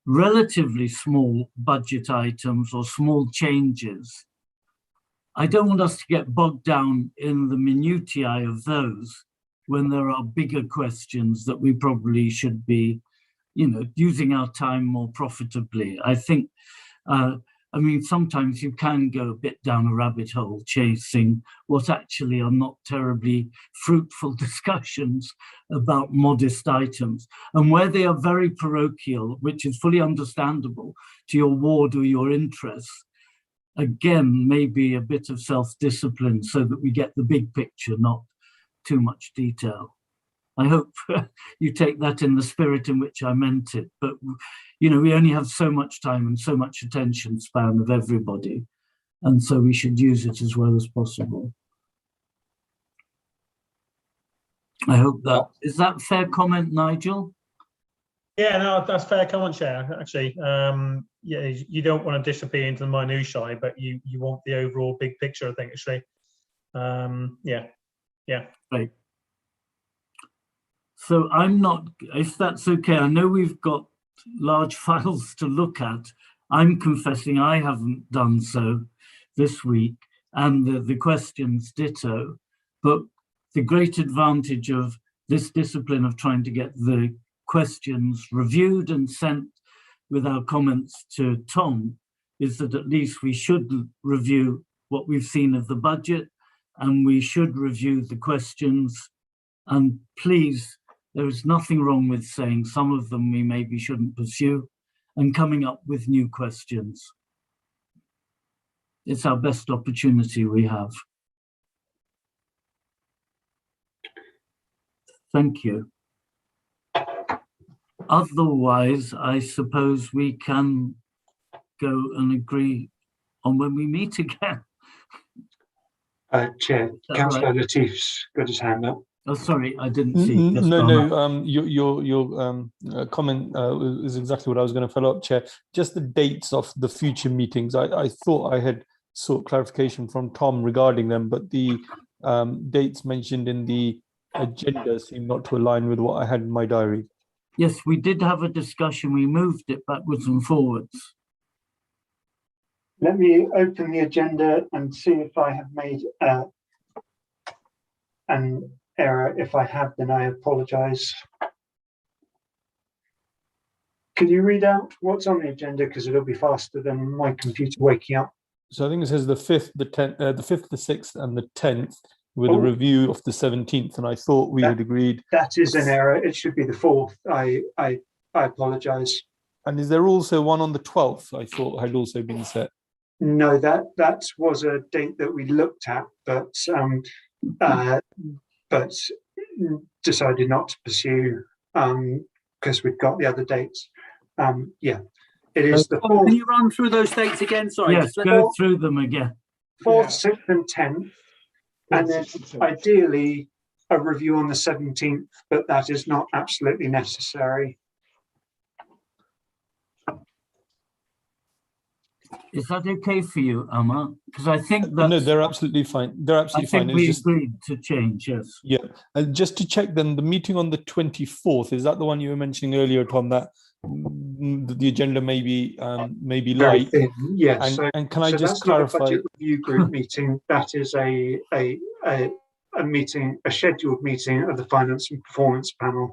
relatively small budget items or small changes. I don't want us to get bogged down in the minutiae of those when there are bigger questions that we probably should be, using our time more profitably. I think, I mean, sometimes you can go a bit down a rabbit hole chasing what actually are not terribly fruitful discussions about modest items. And where they are very parochial, which is fully understandable to your ward or your interests, again, maybe a bit of self-discipline so that we get the big picture, not too much detail. I hope you take that in the spirit in which I meant it. But, we only have so much time and so much attention span of everybody. and so we should use it as well as possible. I hope that is that fair comment, Nigel? Yeah, no, that's fair comment, Chair. Actually, yeah, you don't want to disappear into the minutiae, but you want the overall big picture, I think, actually. Yeah. Right. So I'm not, if that's okay, I know we've got large files to look at. I'm confessing I haven't done so this week, and the questions ditto, but the great advantage of this discipline of trying to get the questions reviewed and sent with our comments to Tom is that at least we should review what we've seen of the budget, and we should review the questions. And please, there is nothing wrong with saying some of them we maybe shouldn't pursue and coming up with new questions. It's our best opportunity we have. Thank you. Otherwise, I suppose we can go and agree on when we meet again. Chair, Councillor Latif's got his hand up. Oh, sorry, I didn't see. No. Your comment is exactly what I was going to follow up, Chair. Just the dates of the future meetings. I thought I had sought clarification from Tom regarding them, but the dates mentioned in the agenda seem not to align with what I had in my diary. Yes, we did have a discussion. We moved it backwards and forwards. Let me open the agenda and see if I have made an error. If I have, then I apologise. Can you read out what's on the agenda, because it'll be faster than my computer waking up? So I think it says the 5th, the 10th, the 5th, the 6th, and the 10th, with a review of the 17th. And I thought we had agreed. That is an error. It should be the 4th. I apologise. And is there also one on the 12th? I thought had also been set. No, that was a date that we looked at, but decided not to pursue because we've got the other dates. Yeah, it is the 4th. Can you run through those dates again? Sorry. Yes, go through them again. 4th, 6th, and 10th, and then ideally a review on the 17th, but that is not absolutely necessary. Is that okay for you, Amma? Because I think that no, they're absolutely fine. They're absolutely fine. We agreed to change. Yes. Yeah, and just to check, then the meeting on the 24th, is that the one you were mentioning earlier, Tom? That the agenda may be light. Yes. And can I just clarify? Not a budget review group meeting. That is a meeting, a scheduled meeting of the Finance and Performance Panel.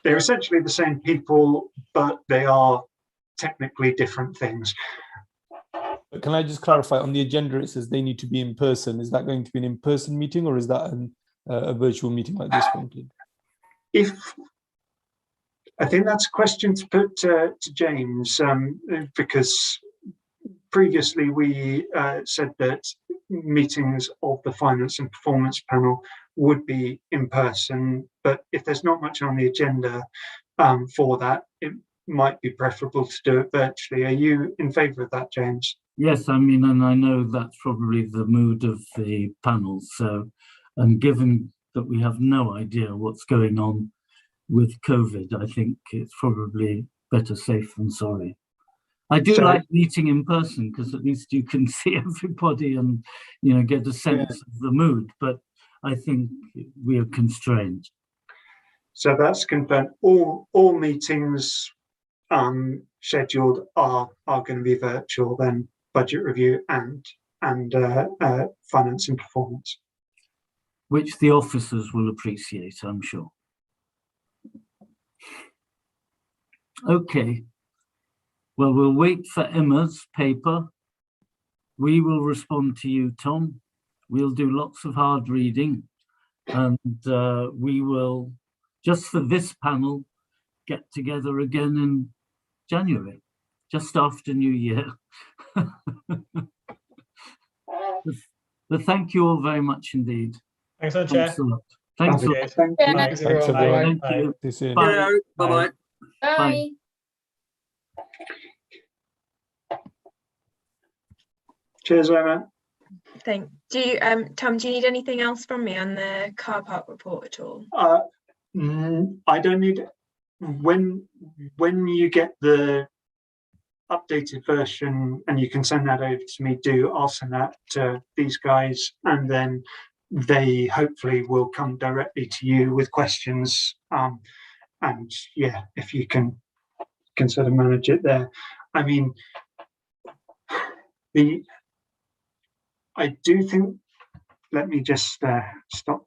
They're essentially the same people, but they are technically different things. But can I just clarify, on the agenda it says they need to be in person. Is that going to be an in-person meeting, or is that a virtual meeting like this one? I think that's a question to put to James, because previously we said that meetings of the Finance and Performance Panel would be in person, but if there's not much on the agenda for that, it might be preferable to do it virtually. Are you in favour of that, James? Yes, I mean, and I know that's probably the mood of the panel. So, and given that we have no idea what's going on with COVID, I think it's probably better safe than sorry. I do like meeting in person because at least you can see everybody and, you know, get a sense of the mood. But I think we are constrained. So that's confirmed. All meetings scheduled are going to be virtual. Then budget review and finance and performance, which the officers will appreciate, I'm sure. Okay. Well, we'll wait for Emma's paper. We will respond to you, Tom. We'll do lots of hard reading, and we will, just for this panel, get together again in January, just after New Year. But thank you all very much indeed. Thanks a lot, Chair. Thanks a lot. Thanks a lot. Thanks, everyone. Thank you. Bye. Bye-bye. Bye. Cheers, Emma. Thank. Do you, Tom? Do you need anything else from me on the car park report at all? I don't need. When you get the updated version and you can send that over to me, I'll send that to these guys, and then they hopefully will come directly to you with questions. And yeah, if you can sort of manage it there. I mean, I do think, let me just stop